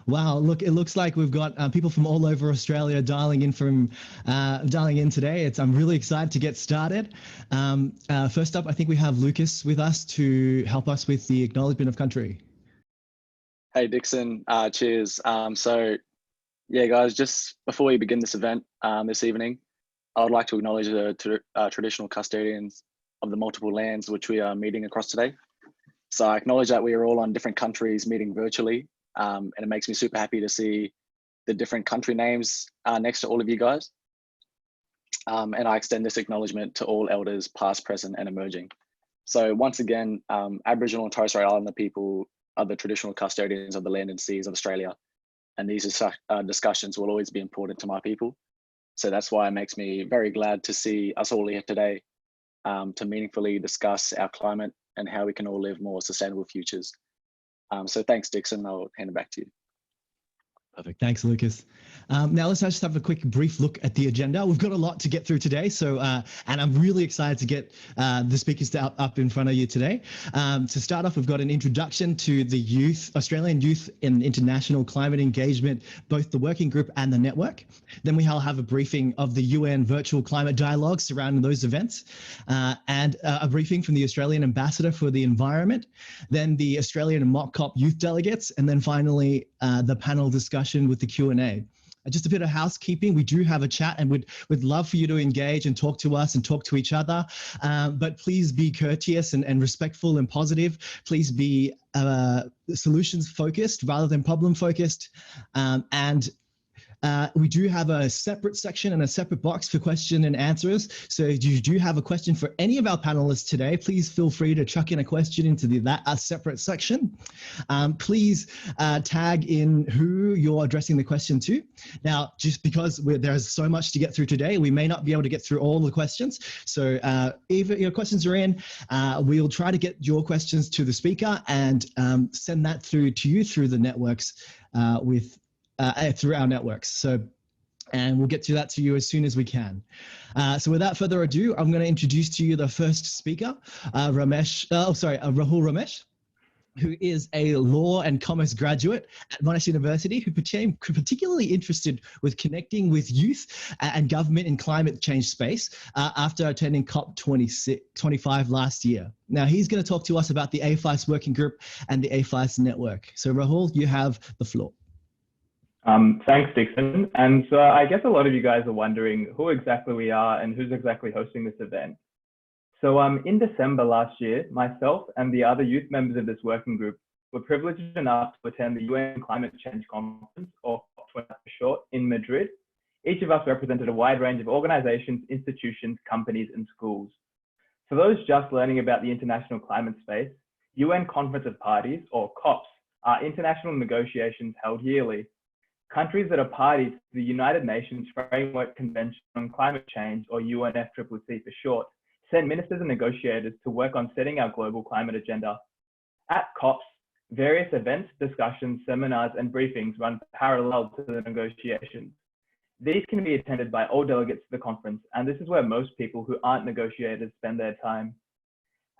Wow, look, it looks like we've got people from all over Australia dialing in today. I'm really excited to get started. First up, I think we have Lucas with us to help us with the acknowledgement of country. Hey Dixon, cheers. Yeah, guys, just before we begin this event this evening, I would like to acknowledge the traditional custodians of the multiple lands which we are meeting across today. So I acknowledge that we are all on different countries meeting virtually, and it makes me super happy to see the different country names next to all of you guys. And I extend this acknowledgement to all elders past, present, and emerging. So once again, Aboriginal and Torres Strait Islander people are the traditional custodians of the land and seas of Australia. And these discussions will always be important to my people. So that's why it makes me very glad to see us all here today to meaningfully discuss our climate and how we can all live more sustainable futures. So thanks, Dixon. I'll hand it back to you. Perfect. Thanks, Lucas. Now let's just have a quick brief look at the agenda. We've got a lot to get through today, so and I'm really excited to get the speakers up in front of you today. To start off, we've got an introduction to the Australian Youth in International Climate Engagement, both the working group and the network. Then we'll have a briefing of the UN Virtual Climate Dialogue surrounding those events, and a briefing from the Australian Ambassador for the Environment, then the Australian Mock COP youth delegates, and then finally the panel discussion with the Q&A. Just a bit of housekeeping. We do have a chat and would love for you to engage and talk to us and talk to each other. But please be courteous and respectful and positive. Please be solutions focused rather than problem focused. We do have a separate section and a separate box for question and answers. So if you do have a question for any of our panelists today, please feel free to chuck in a question into that separate section. Please tag in who you're addressing the question to. Now, just because there's so much to get through today, we may not be able to get through all the questions. So if your questions are in, we'll try to get your questions to the speaker and send that through to you through the networks through our networks. And we'll get to that to you as soon as we can. So without further ado, I'm going to introduce to you the first speaker, Rahul Ramesh, who is a law and commerce graduate at Monash University, who became particularly interested with connecting with youth and government in climate change space after attending COP25 last year. Now, he's going to talk to us about the AYFICE working group and the AYFICE network. So Rahul, you have the floor. Thanks, Dixon. And so I guess a lot of you guys are wondering who exactly we are and who's exactly hosting this event. So in December last year, myself and the other youth members of this working group were privileged enough to attend the UN Climate Change Conference, or COP25 for short, in Madrid. Each of us represented a wide range of organizations, institutions, companies, and schools. For those just learning about the international climate space, UN Conference of Parties, or COPs, are international negotiations held yearly. Countries that are parties to the United Nations Framework Convention on Climate Change, or UNFCCC for short, send ministers and negotiators to work on setting our global climate agenda. At COPs, various events, discussions, seminars, and briefings run parallel to the negotiations. These can be attended by all delegates to the conference, and this is where most people who aren't negotiators spend their time.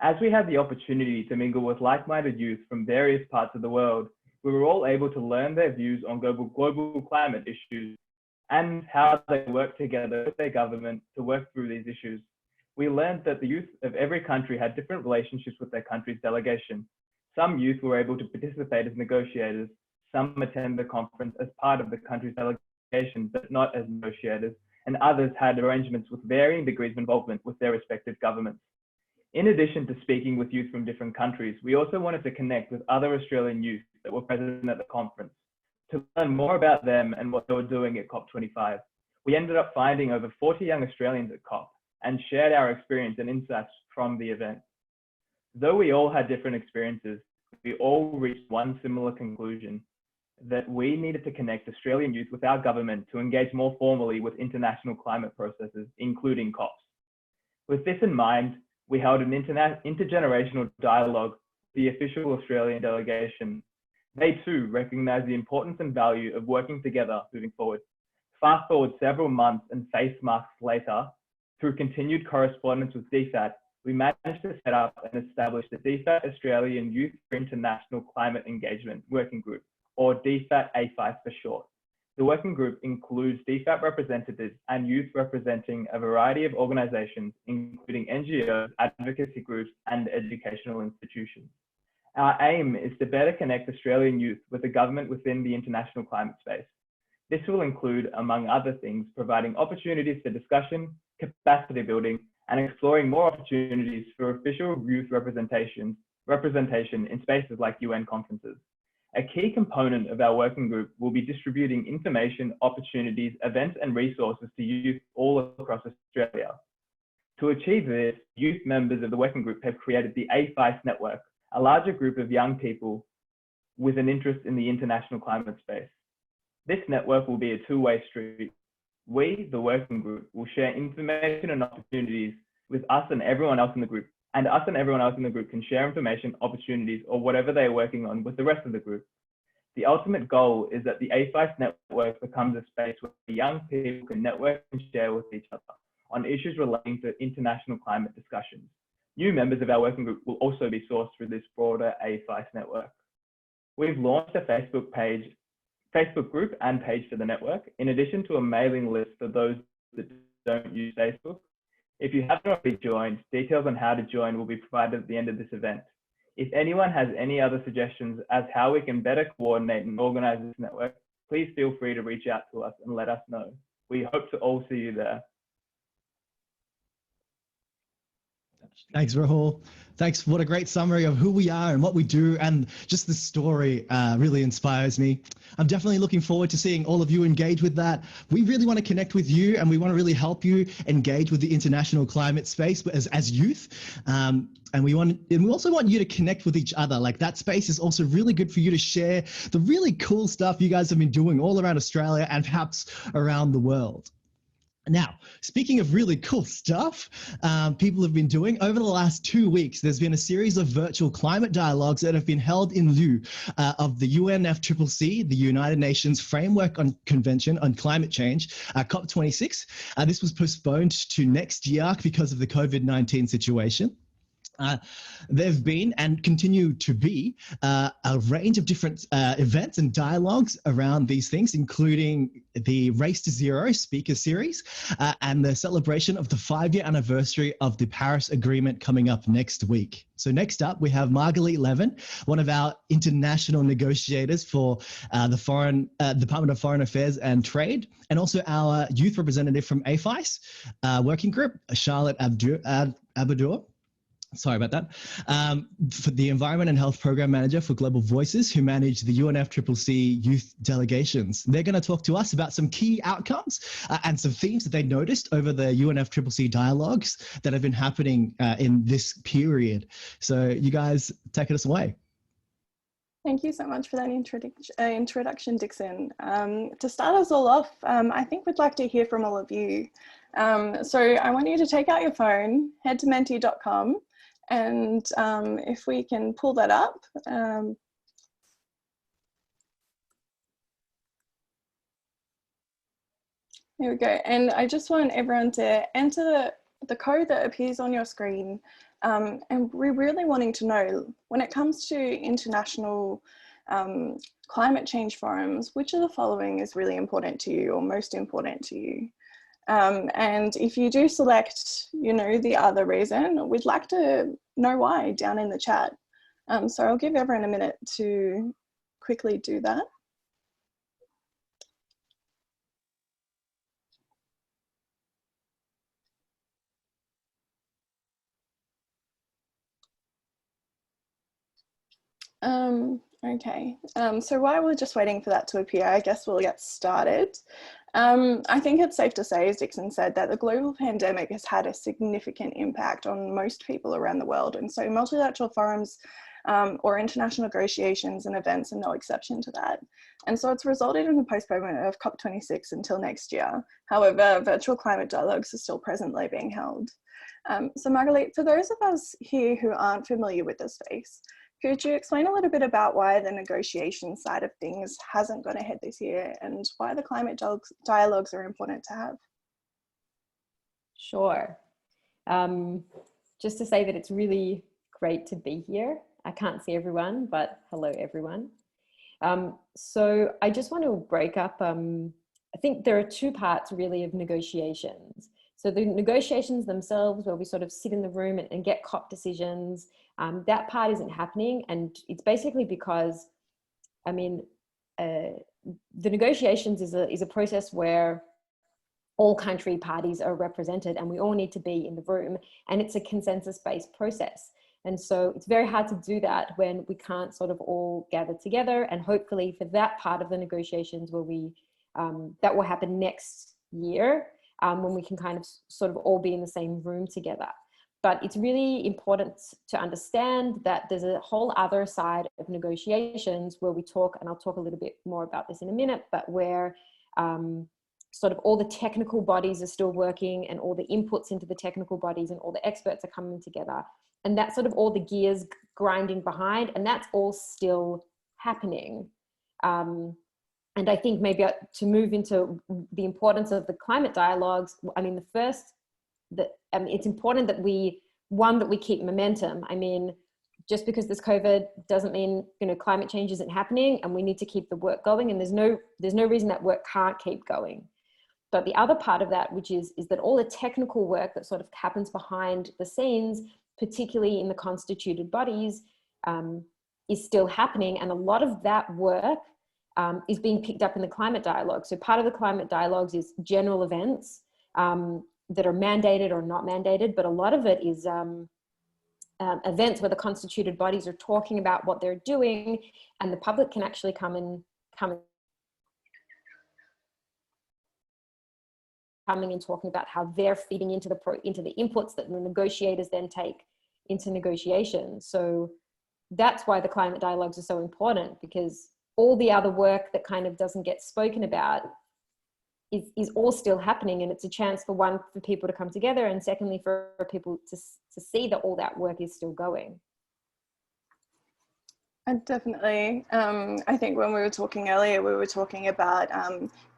As we had the opportunity to mingle with like-minded youth from various parts of the world, we were all able to learn their views on global climate issues and how they work together with their government to work through these issues. We learned that the youth of every country had different relationships with their country's delegation. Some youth were able to participate as negotiators, some attend the conference as part of the country's delegation, but not as negotiators, and others had arrangements with varying degrees of involvement with their respective governments. In addition to speaking with youth from different countries, we also wanted to connect with other Australian youth that were present at the conference to learn more about them and what they were doing at COP25. We ended up finding over 40 young Australians at COP and shared our experience and insights from the event. Though we all had different experiences, we all reached one similar conclusion, that we needed to connect Australian youth with our government to engage more formally with international climate processes, including COPs. With this in mind, we held an intergenerational dialogue with the official Australian delegation. They too recognize the importance and value of working together moving forward. Fast forward several months and face masks later, through continued correspondence with DFAT, we managed to set up and establish the DFAT Australian Youth for International Climate Engagement Working Group, or DFAT AYFICE for short. The working group includes DFAT representatives and youth representing a variety of organisations, including NGOs, advocacy groups, and educational institutions. Our aim is to better connect Australian youth with the government within the international climate space. This will include, among other things, providing opportunities for discussion, capacity building, and exploring more opportunities for official youth representation in spaces like UN conferences. A key component of our working group will be distributing information, opportunities, events, and resources to youth all across Australia. To achieve this, youth members of the working group have created the AYFICE network, a larger group of young people with an interest in the international climate space. This network will be a two-way street. We, the working group, will share information and opportunities with us and everyone else in the group, and us and everyone else in the group can share information, opportunities, or whatever they are working on with the rest of the group. The ultimate goal is that the AYFICE network becomes a space where young people can network and share with each other on issues relating to international climate discussions. New members of our working group will also be sourced through this broader AYFICE network. We've launched a Facebook group and page for the network, in addition to a mailing list for those that don't use Facebook. If you haven't already joined, details on how to join will be provided at the end of this event. If anyone has any other suggestions as how we can better coordinate and organize this network, please feel free to reach out to us and let us know. We hope to all see you there. Thanks, Rahul. Thanks. What a great summary of who we are and what we do. And just the story really inspires me. I'm definitely looking forward to seeing all of you engage with that. We really want to connect with you and we want to really help you engage with the international climate space as youth. And we also want you to connect with each other. Like, that space is also really good for you to share the really cool stuff you guys have been doing all around Australia and perhaps around the world. Now, speaking of really cool stuff people have been doing, over the last 2 weeks, there's been a series of virtual climate dialogues that have been held in lieu of the UNFCCC, the United Nations Framework Convention on Climate Change, COP26. This was postponed to next year because of the COVID-19 situation. There have been and continue to be a range of different events and dialogues around these things, including the Race to Zero speaker series and the celebration of the 5-year anniversary of the Paris Agreement coming up next week. So next up, we have Margaret Levin, one of our international negotiators for the Department of Foreign Affairs and Trade, and also our youth representative from AYFICE working group, Charlotte Abadour. Sorry about that. For the Environment and Health Program Manager for Global Voices, who manage the UNFCCC youth delegations. They're going to talk to us about some key outcomes and some themes that they noticed over the UNFCCC dialogues that have been happening in this period. So you guys take us away. Thank you so much for that introduction, Dixon. To start us all off, I think we'd like to hear from all of you. So I want you to take out your phone, head to menti.com, and if we can pull that up. Here we go. And I just want everyone to enter the code that appears on your screen. And we're really wanting to know, when it comes to international climate change forums, which of the following is really important to you or most important to you? And if you do select, the other reason, we'd like to know why down in the chat. So I'll give everyone a minute to quickly do that. Okay, so while we're just waiting for that to appear, I guess we'll get started. I think it's safe to say, as Dixon said, that the global pandemic has had a significant impact on most people around the world. And so multilateral forums or international negotiations and events are no exception to that. And so it's resulted in the postponement of COP26 until next year. However, virtual climate dialogues are still presently being held. So Margaret, for those of us here who aren't familiar with the space, could you explain a little bit about why the negotiation side of things hasn't gone ahead this year and why the climate dialogues are important to have? Sure. Just to say that it's really great to be here. I can't see everyone, but hello everyone. So I just want to break up, I think there are two parts really of negotiations. So the negotiations themselves, where we sort of sit in the room and get COP decisions, that part isn't happening. And it's basically because, I mean, the negotiations is a process where all country parties are represented and we all need to be in the room, and it's a consensus-based process. And so it's very hard to do that when we can't sort of all gather together. And hopefully for that part of the negotiations where we, that will happen next year, when we can kind of sort of all be in the same room together. But it's really important to understand that there's a whole other side of negotiations where we talk, and I'll talk a little bit more about this in a minute, but where sort of all the technical bodies are still working and all the inputs into the technical bodies and all the experts are coming together. And that's sort of all the gears grinding behind, and that's all still happening. And I think maybe to move into the importance of the climate dialogues, I mean, it's important that we keep momentum. I mean, just because there's COVID doesn't mean, you know, climate change isn't happening, and we need to keep the work going, and there's no reason that work can't keep going. But the other part of that, which is that all the technical work that sort of happens behind the scenes, particularly in the constituted bodies, is still happening. And a lot of that work is being picked up in the climate dialogue. So part of the climate dialogues is general events that are mandated or not mandated, but a lot of it is events where the constituted bodies are talking about what they're doing, and the public can actually come coming and talking about how they're feeding into the inputs that the negotiators then take into negotiations. So that's why the climate dialogues are so important, because all the other work that kind of doesn't get spoken about is all still happening, and it's a chance for people to come together, and secondly for people to see that all that work is still going. And definitely, I think when we were talking earlier, we were talking about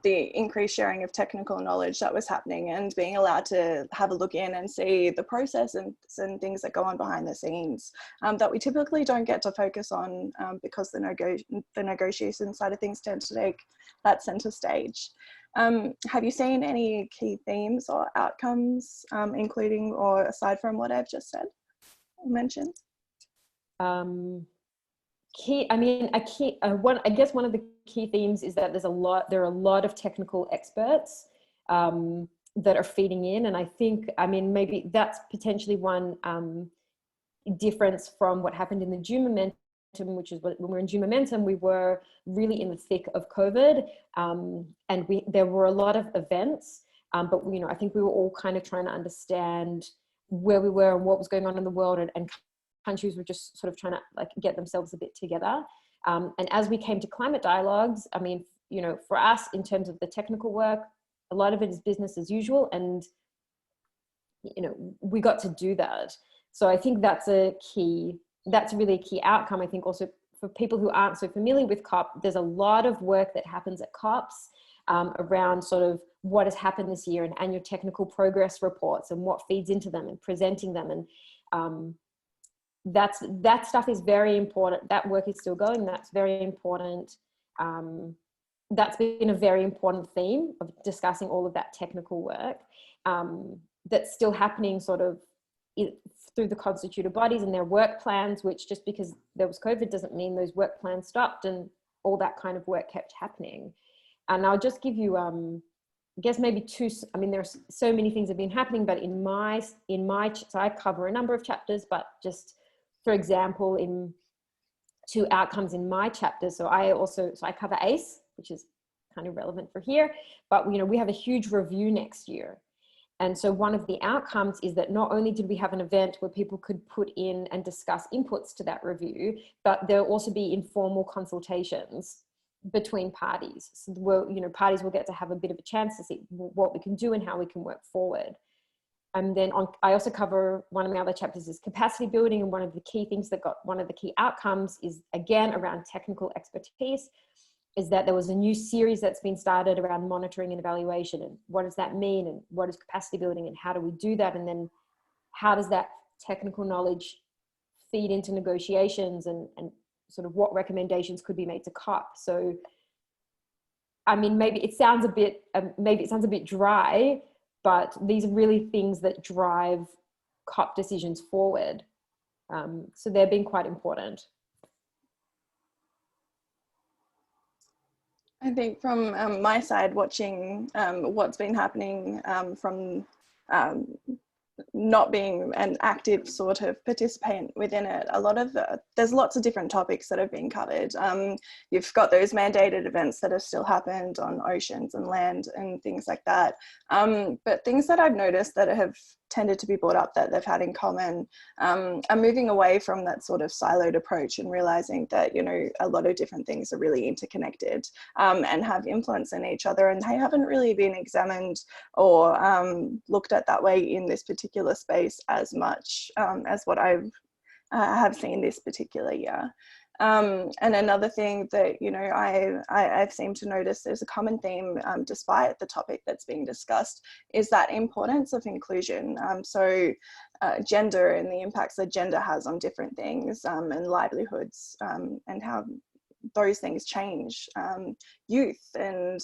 the increased sharing of technical knowledge that was happening, and being allowed to have a look in and see the process and things that go on behind the scenes that we typically don't get to focus on because the negotiation side of things tend to take that center stage. Have you seen any key themes or outcomes, including or aside from what I've just said or mentioned? I guess one of the key themes is that there are a lot of technical experts that are feeding in. And I think, I mean, maybe that's potentially one difference from what happened in the June momentum, which is when we were in June momentum, we were really in the thick of COVID, and there were a lot of events, but you know, I think we were all kind of trying to understand where we were and what was going on in the world, and countries were just sort of trying to like get themselves a bit together. And as we came to climate dialogues, I mean, you know, for us in terms of the technical work, a lot of it is business as usual, and you know, we got to do that. So I think that's really a key outcome. I think also for people who aren't so familiar with COP, there's a lot of work that happens at COPs around sort of what has happened this year, and annual technical progress reports and what feeds into them and presenting them. And that stuff is very important. That work is still going. That's very important. That's been a very important theme of discussing all of that technical work that's still happening sort of through the constituted bodies and their work plans, which just because there was COVID doesn't mean those work plans stopped, and all that kind of work kept happening. And I'll just give you, I guess maybe I mean, there's so many things have been happening, but so I cover a number of chapters, but just for example, in two outcomes in my chapter. So I cover ACE, which is kind of relevant for here, but you know, we have a huge review next year. And so one of the outcomes is that not only did we have an event where people could put in and discuss inputs to that review, but there'll also be informal consultations between parties. So you know, parties will get to have a bit of a chance to see what we can do and how we can work forward. And then I also cover, one of my other chapters is capacity building. And one of the key things one of the key outcomes is again around technical expertise, is that there was a new series that's been started around monitoring and evaluation, and what does that mean, and what is capacity building, and how do we do that, and then how does that technical knowledge feed into negotiations, and sort of what recommendations could be made to COP. So, I mean, maybe it sounds a bit dry, but these are really things that drive COP decisions forward. So they're being quite important. I think from my side, watching what's been happening from not being an active sort of participant within it, there's lots of different topics that have been covered. You've got those mandated events that have still happened on oceans and land and things like that. But things that I've noticed that have tended to be brought up that they've had in common are moving away from that sort of siloed approach and realizing that, you know, a lot of different things are really interconnected and have influence in each other, and they haven't really been examined or looked at that way in this particular space as much as what I have seen this particular year. And another thing that, you know, I've seemed to notice there's a common theme despite the topic that's being discussed is that importance of inclusion. So gender and the impacts that gender has on different things and livelihoods and how those things change youth and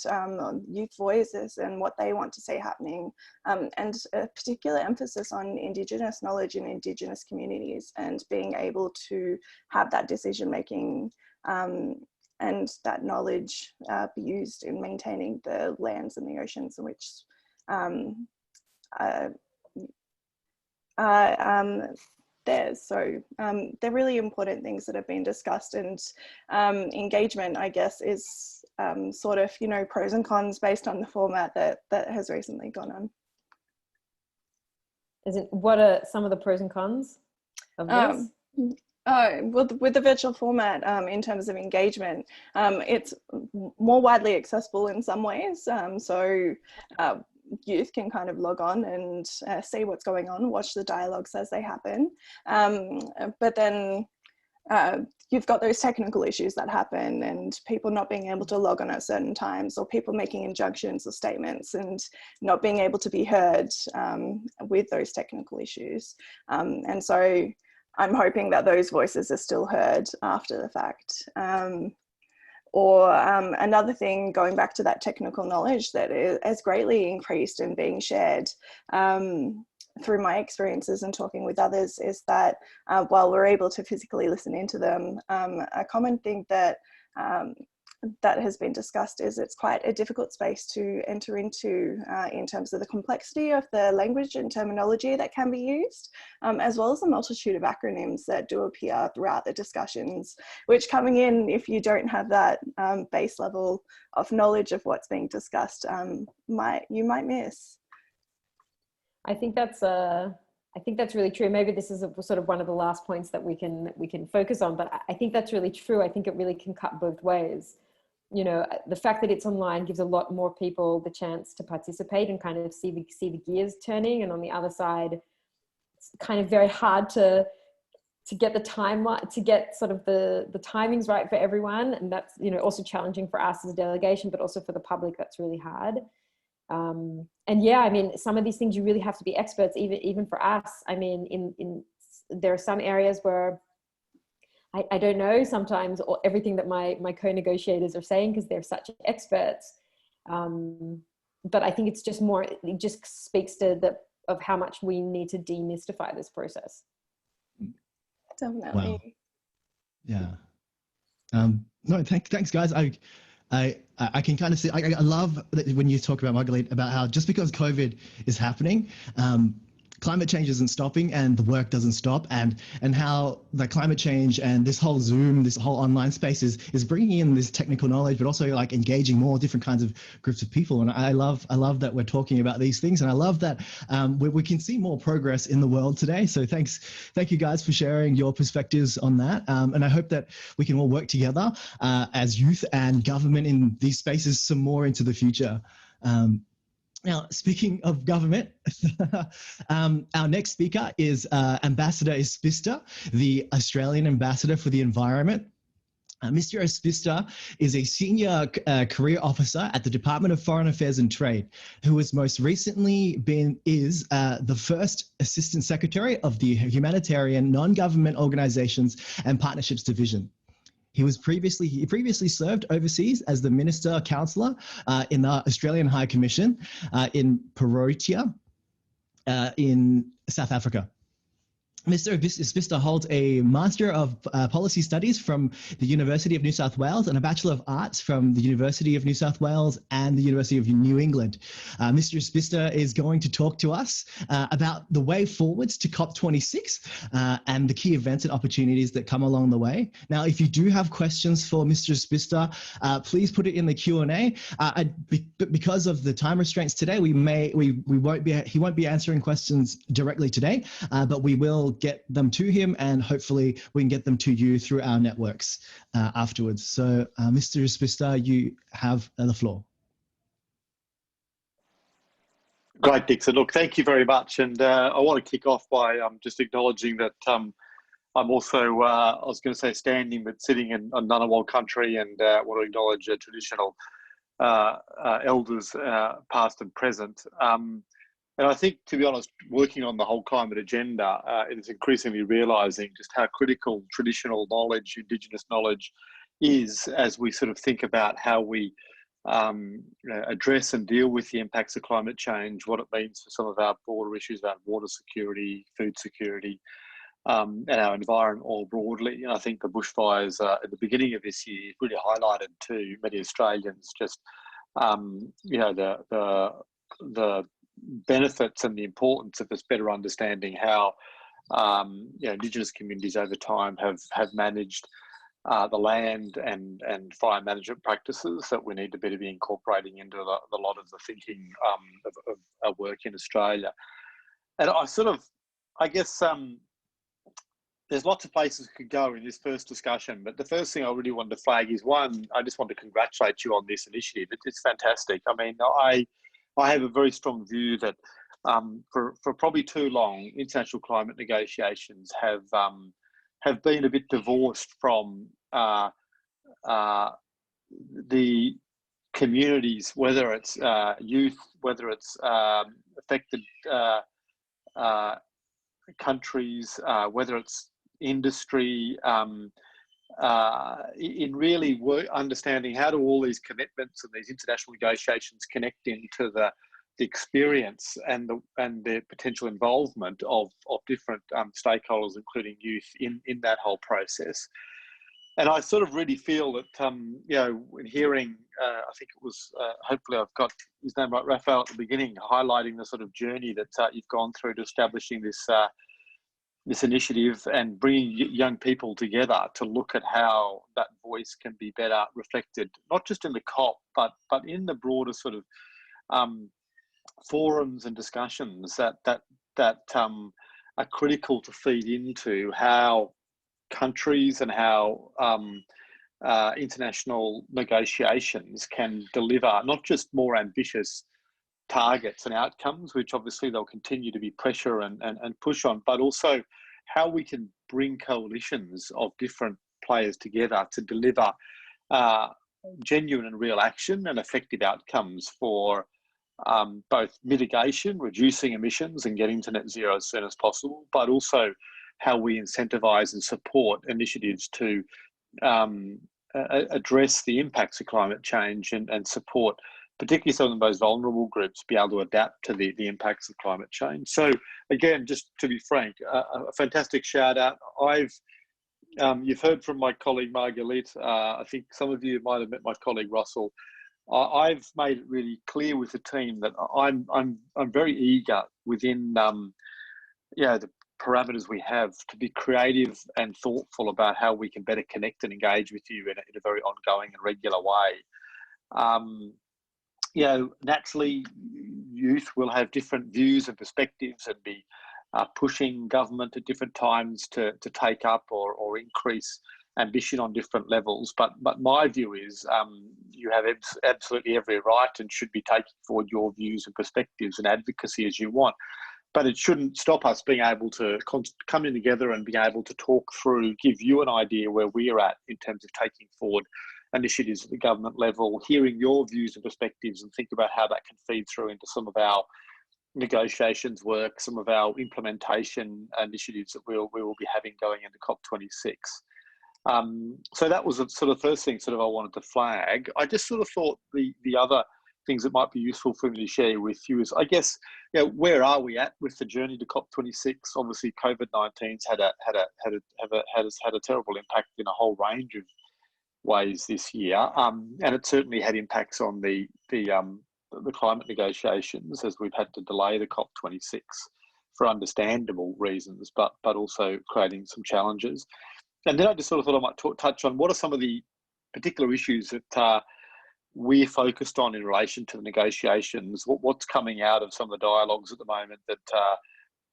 youth voices and what they want to see happening, and a particular emphasis on Indigenous knowledge in Indigenous communities and being able to have that decision making and that knowledge be used in maintaining the lands and the oceans in which so they're really important things that have been discussed, and engagement, I guess, is sort of, you know, pros and cons based on the format that has recently gone on. What are some of the pros and cons of this? With the virtual format, in terms of engagement, it's more widely accessible in some ways. So youth can kind of log on and see what's going on, watch the dialogues as they happen. But then you've got those technical issues that happen and people not being able to log on at certain times, or people making injunctions or statements and not being able to be heard with those technical issues. And so I'm hoping that those voices are still heard after the fact. Or another thing, going back to that technical knowledge that has greatly increased and being shared through my experiences and talking with others, is that while we're able to physically listen into them, a common thing that that has been discussed is it's quite a difficult space to enter into in terms of the complexity of the language and terminology that can be used, as well as the multitude of acronyms that do appear throughout the discussions, which coming in, if you don't have that base level of knowledge of what's being discussed, you might miss. I think that's really true. Maybe this is sort of one of the last points that we can focus on, but I think that's really true. I think it really can cut both ways. You know, the fact that it's online gives a lot more people the chance to participate and kind of see the gears turning. And on the other side, it's kind of very hard to get the timeline, to get sort of the timings right for everyone. And that's, you know, also challenging for us as a delegation, but also for the public, that's really hard. And yeah, I mean, some of these things you really have to be experts, even for us. I mean, there are some areas where I don't know sometimes everything that my co-negotiators are saying because they're such experts. But I think it's just more, it just speaks to of how much we need to demystify this process. Definitely. Wow. Yeah. No, thanks guys. I can kind of see, I love that when you talk about Margaret, about how just because COVID is happening, climate change isn't stopping and the work doesn't stop, and how the climate change and this whole Zoom, this whole online space is bringing in this technical knowledge, but also like engaging more different kinds of groups of people. And I love that we're talking about these things, and I love that we can see more progress in the world today. So thank you guys for sharing your perspectives on that. And I hope that we can all work together as youth and government in these spaces some more into the future. Now, speaking of government, our next speaker is Ambassador Isbister, the Australian Ambassador for the Environment. Mr. Isbister is a senior career officer at the Department of Foreign Affairs and Trade, who has most recently is the first Assistant Secretary of the Humanitarian Non-Government Organizations and Partnerships Division. He previously served overseas as the Minister Councillor in the Australian High Commission in Pretoria in South Africa. Mr. Isbister holds a Master of Policy Studies from the University of New South Wales and a Bachelor of Arts from the University of New South Wales and the University of New England. Mr. Isbister is going to talk to us about the way forwards to COP26 and the key events and opportunities that come along the way. Now, if you do have questions for Mr. Isbister, please put it in the Q&A. Because of the time restraints today, he won't be answering questions directly today, but we will get them to him, and hopefully we can get them to you through our networks afterwards. So Mr. Isbister, you have the floor. Great, Dixon. Look, thank you very much. And I want to kick off by just acknowledging that I'm also, I was going to say standing, but sitting in Ngunnawal country, and want to acknowledge traditional elders, past and present. And I think, to be honest, working on the whole climate agenda, it is increasingly realising just how critical traditional knowledge, Indigenous knowledge is as we sort of think about how we address and deal with the impacts of climate change, what it means for some of our broader issues about water security, food security, and our environment more broadly. And I think the bushfires at the beginning of this year really highlighted to many Australians just, the benefits and the importance of us better understanding how Indigenous communities over time have managed the land and fire management practices that we need to better be incorporating into a lot of the thinking of our work in Australia. And I guess there's lots of places we could go in this first discussion, but the first thing I really wanted to flag is, one, I just want to congratulate you on this initiative. It's fantastic. I mean, I have a very strong view that for probably too long, international climate negotiations have been a bit divorced from the communities, whether it's youth, whether it's affected countries, whether it's industry, in really understanding how do all these commitments and these international negotiations connect into the experience and the potential involvement of different stakeholders, including youth, in that whole process. And I sort of really feel that, when hearing, I think it was, hopefully I've got his name right, Raphael, at the beginning, highlighting the sort of journey that you've gone through to establishing this initiative and bringing young people together to look at how that voice can be better reflected, not just in the COP, but in the broader sort of forums and discussions that are critical to feed into how countries and how international negotiations can deliver not just more ambitious targets and outcomes, which obviously there'll continue to be pressure and push on, but also how we can bring coalitions of different players together to deliver genuine and real action and effective outcomes for both mitigation, reducing emissions and getting to net zero as soon as possible, but also how we incentivize and support initiatives to address the impacts of climate change and support particularly some of the most vulnerable groups be able to adapt to the impacts of climate change. So again, just to be frank, a fantastic shout out. You've heard from my colleague Margalit. I think some of you might have met my colleague Russell. I've made it really clear with the team that I'm very eager within the parameters we have to be creative and thoughtful about how we can better connect and engage with you in a very ongoing and regular way. Naturally, youth will have different views and perspectives and be pushing government at different times to take up or increase ambition on different levels. But my view is you have absolutely every right and should be taking forward your views and perspectives and advocacy as you want. But it shouldn't stop us being able to come in together and being able to talk through, give you an idea where we're at in terms of taking forward initiatives at the government level, hearing your views and perspectives, and think about how that can feed through into some of our negotiations work, some of our implementation initiatives that we will be having going into COP26. So that was the sort of first thing sort of I wanted to flag. I just sort of thought the other things that might be useful for me to share with you is, I guess, you know, where are we at with the journey to COP26? Obviously, COVID-19's had a terrible impact in a whole range of ways this year, and it certainly had impacts on the climate negotiations, as we've had to delay the COP26 for understandable reasons, but also creating some challenges. And then I just sort of thought I might touch on what are some of the particular issues that we're focused on in relation to the negotiations. What's coming out of some of the dialogues at the moment that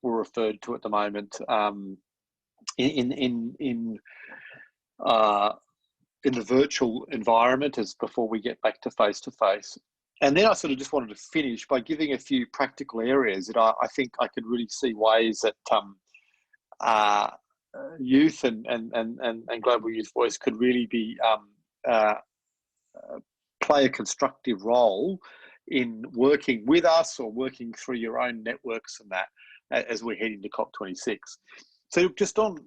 were referred to at the moment in the virtual environment, as before we get back to face-to-face. And then I sort of just wanted to finish by giving a few practical areas that I think I could really see ways that youth and Global Youth Voice could really be play a constructive role in working with us or working through your own networks and that as we're heading to COP26. So just on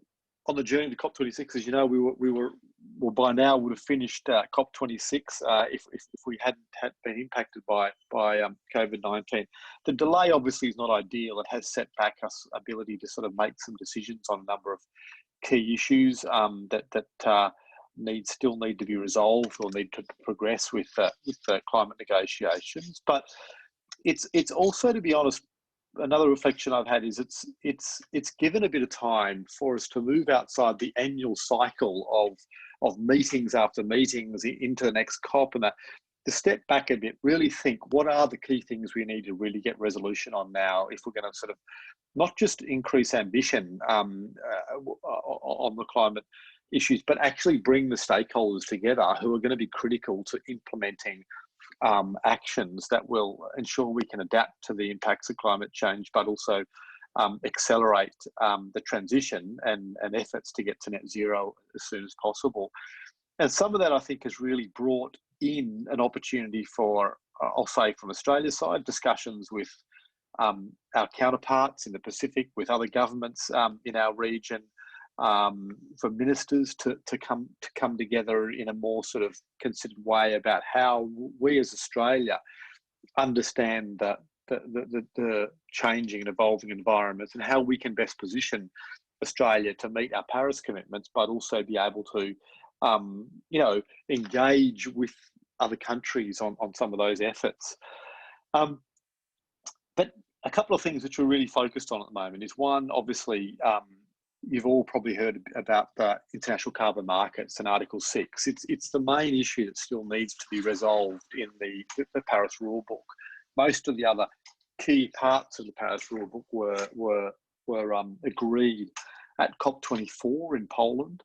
the journey to COP26, as you know, we were by now would have finished COP26 if we hadn't been impacted by COVID-19. The delay obviously is not ideal. It has set back our ability to sort of make some decisions on a number of key issues that still need to be resolved or need to progress with the climate negotiations. But it's also, to be honest, another reflection I've had is it's given a bit of time for us to move outside the annual cycle of meetings after meetings into the next COP, and that to step back a bit, really think what are the key things we need to really get resolution on now if we're going to sort of not just increase ambition on the climate issues, but actually bring the stakeholders together who are going to be critical to implementing actions that will ensure we can adapt to the impacts of climate change, but also accelerate the transition and efforts to get to net zero as soon as possible. And some of that, I think, has really brought in an opportunity for, I'll say from Australia's side, discussions with our counterparts in the Pacific, with other governments in our region, for ministers to come together in a more sort of considered way about how we as Australia understand the changing and evolving environments and how we can best position Australia to meet our Paris commitments, but also be able to engage with other countries on some of those efforts. But a couple of things which we're really focused on at the moment is, one, obviously, you've all probably heard about the international carbon markets and Article 6. It's the main issue that still needs to be resolved in the Paris Rulebook. Most of the other key parts of the Paris Rulebook were agreed at COP24 in Poland.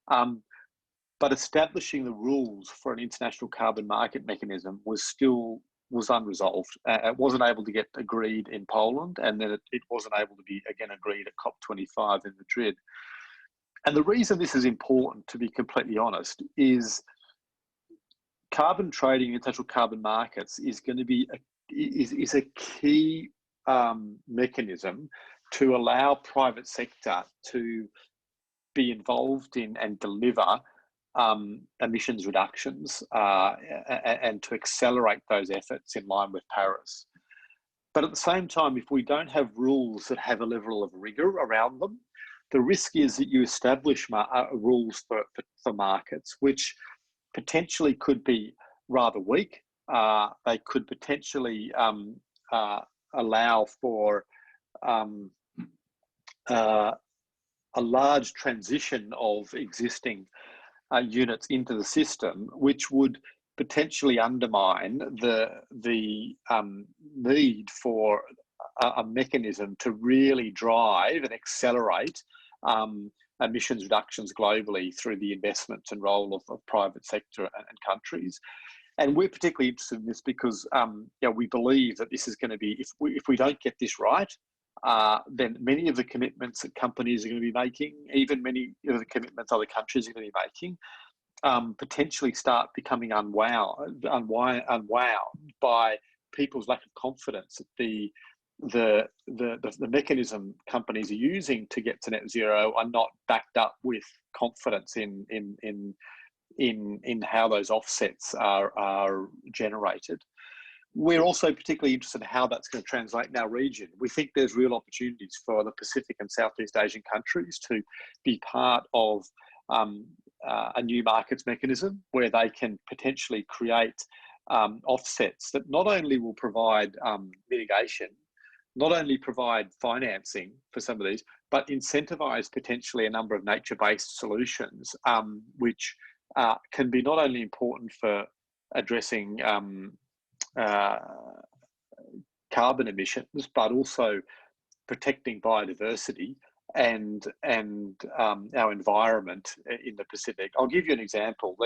But establishing the rules for an international carbon market mechanism was unresolved. It wasn't able to get agreed in Poland, and then it wasn't able to be again agreed at COP25 in Madrid. And the reason this is important, to be completely honest, is carbon trading, international carbon markets, is going to be a key mechanism to allow private sector to be involved in and deliver emissions reductions and to accelerate those efforts in line with Paris. But at the same time, if we don't have rules that have a level of rigour around them, the risk is that you establish rules for markets which potentially could be rather weak. They could potentially allow for a large transition of existing units into the system, which would potentially undermine the need for a mechanism to really drive and accelerate emissions reductions globally through the investment and role of private sector and countries. And we're particularly interested in this because we believe that this is going to be, if we don't get this right, then many of the commitments that companies are going to be making, even many of the commitments other countries are going to be making, potentially start becoming unwound by people's lack of confidence that the the mechanism companies are using to get to net zero are not backed up with confidence in how those offsets are generated. We're also particularly interested in how that's going to translate in our region. We think there's real opportunities for the Pacific and Southeast Asian countries to be part of a new markets mechanism where they can potentially create offsets that not only will provide mitigation, not only provide financing for some of these, but incentivize potentially a number of nature-based solutions, which can be not only important for addressing carbon emissions, but also protecting biodiversity and our environment in the Pacific. I'll give you an example.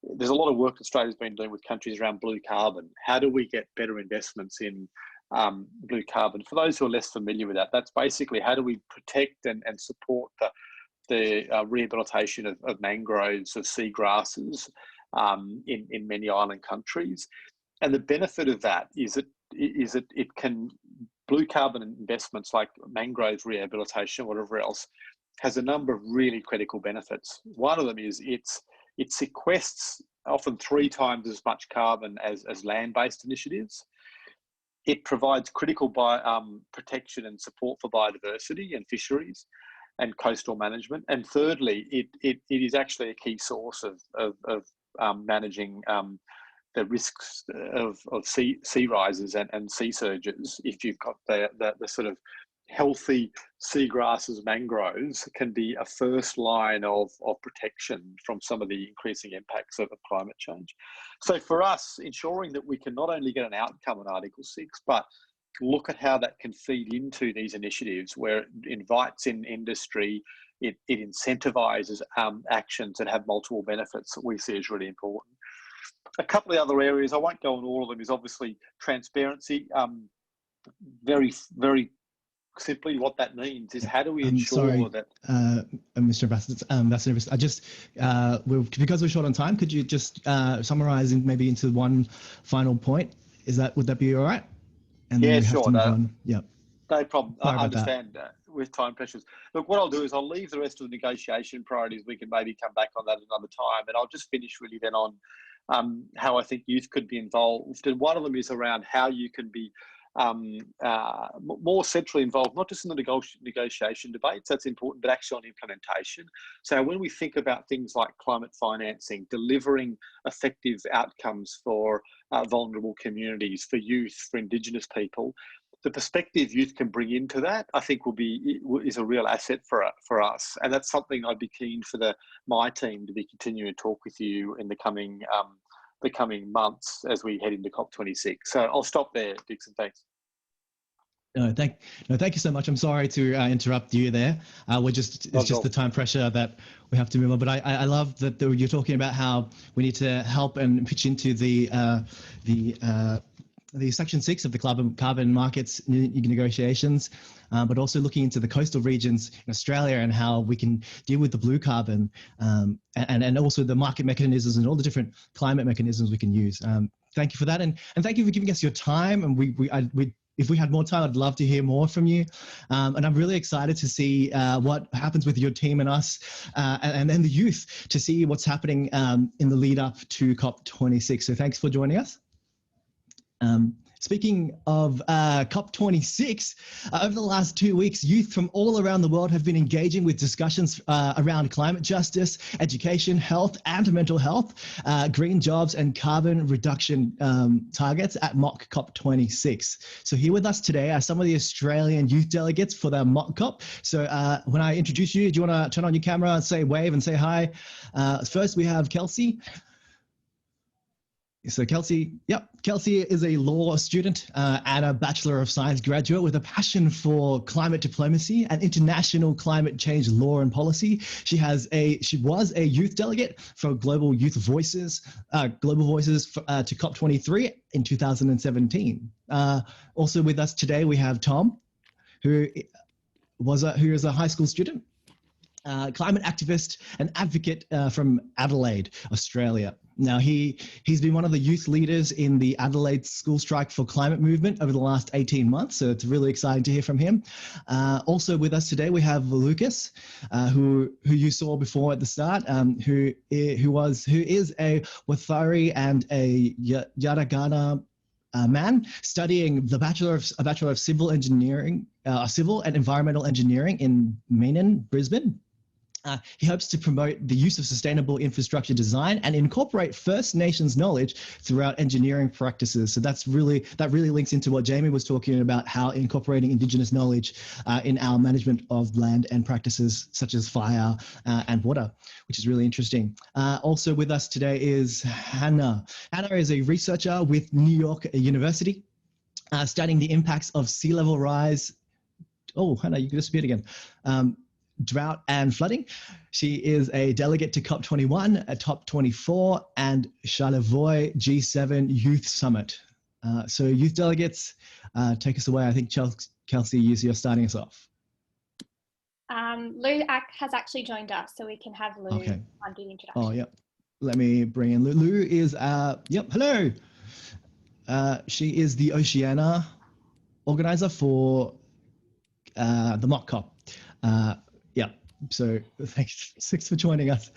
There's a lot of work Australia's been doing with countries around blue carbon. How do we get better investments in blue carbon? For those who are less familiar with that, that's basically how do we protect and support the rehabilitation of mangroves, of seagrasses in many island countries. And the benefit of that is that it can, blue carbon investments like mangrove rehabilitation, whatever else, has a number of really critical benefits. One of them is it sequests often 3 times as much carbon as land-based initiatives. It provides critical protection and support for biodiversity and fisheries and coastal management. And thirdly, it is actually a key source of managing the risks of sea rises and sea surges. If you've got the sort of healthy seagrasses, mangroves can be a first line of protection from some of the increasing impacts of climate change. So for us, ensuring that we can not only get an outcome on Article 6, but look at how that can feed into these initiatives where it invites in industry, it incentivizes actions that have multiple benefits that we see as really important. A couple of other areas, I won't go on all of them, is obviously transparency. Very, very simply what that means is how do we ensure that... Mr. Ambassador, I just, because we're short on time, could you just summarize maybe into one final point? Would that be all right? And yeah, then we have sure. to move on. Yeah. No problem. I understand with time pressures. Look, what I'll do is I'll leave the rest of the negotiation priorities. We can maybe come back on that another time. And I'll just finish really then on how I think youth could be involved. And one of them is around how you can be more centrally involved, not just in the negotiation debates, that's important, but actually on implementation. So when we think about things like climate financing, delivering effective outcomes for vulnerable communities, for youth, for Indigenous people, the perspective youth can bring into that, I think is a real asset for us. And that's something I'd be keen for my team to be continuing to talk with you in the coming months as we head into COP26. So I'll stop there, Dixon. Thanks. No, thank you so much. I'm sorry to interrupt you there. It's just the time pressure that we have to move on. But I love that you're talking about how we need to help and pitch into the Section 6 of the carbon markets negotiations, but also looking into the coastal regions in Australia and how we can deal with the blue carbon and also the market mechanisms and all the different climate mechanisms we can use. Thank you for that, and thank you for giving us your time. And if we had more time, I'd love to hear more from you. And I'm really excited to see what happens with your team and us and then the youth to see what's happening in the lead up to COP26. So thanks for joining us. Speaking of COP26, over the last 2 weeks, youth from all around the world have been engaging with discussions around climate justice, education, health and mental health, green jobs and carbon reduction targets at mock COP26. So here with us today are some of the Australian youth delegates for the mock COP. So when I introduce you, do you want to turn on your camera and say wave and say hi? First, we have Kelsey. So Kelsey is a law student and a Bachelor of Science graduate with a passion for climate diplomacy and international climate change law and policy. She was a youth delegate for Global Voices to COP23 in 2017. Also with us today, we have Tom, who is a high school student, climate activist and advocate from Adelaide, Australia. Now, he's been one of the youth leaders in the Adelaide School Strike for Climate movement over the last 18 months, so it's really exciting to hear from him. Also with us today, we have Lucas, who you saw before at the start, who is a Wathari and a Yadagana man studying a Bachelor of Civil Engineering, Civil and Environmental Engineering in Mainen, Brisbane. He hopes to promote the use of sustainable infrastructure design and incorporate First Nations knowledge throughout engineering practices. So that really links into what Jamie was talking about, how incorporating Indigenous knowledge in our management of land and practices such as fire and water, which is really interesting. Also with us today is Hannah. Hannah is a researcher with New York University, studying the impacts of sea level rise. Oh, Hannah, you disappeared again. Drought and flooding. She is a delegate to COP21, a COP24, and Charlevoix G7 Youth Summit. So youth delegates, take us away. I think Kelsey, you're starting us off. Lou has actually joined us, so we can have Lou do the introduction. Oh, yep. Let me bring in Lou. Lou is, hello. She is the Oceania organizer for the mock COP. So thanks for joining us.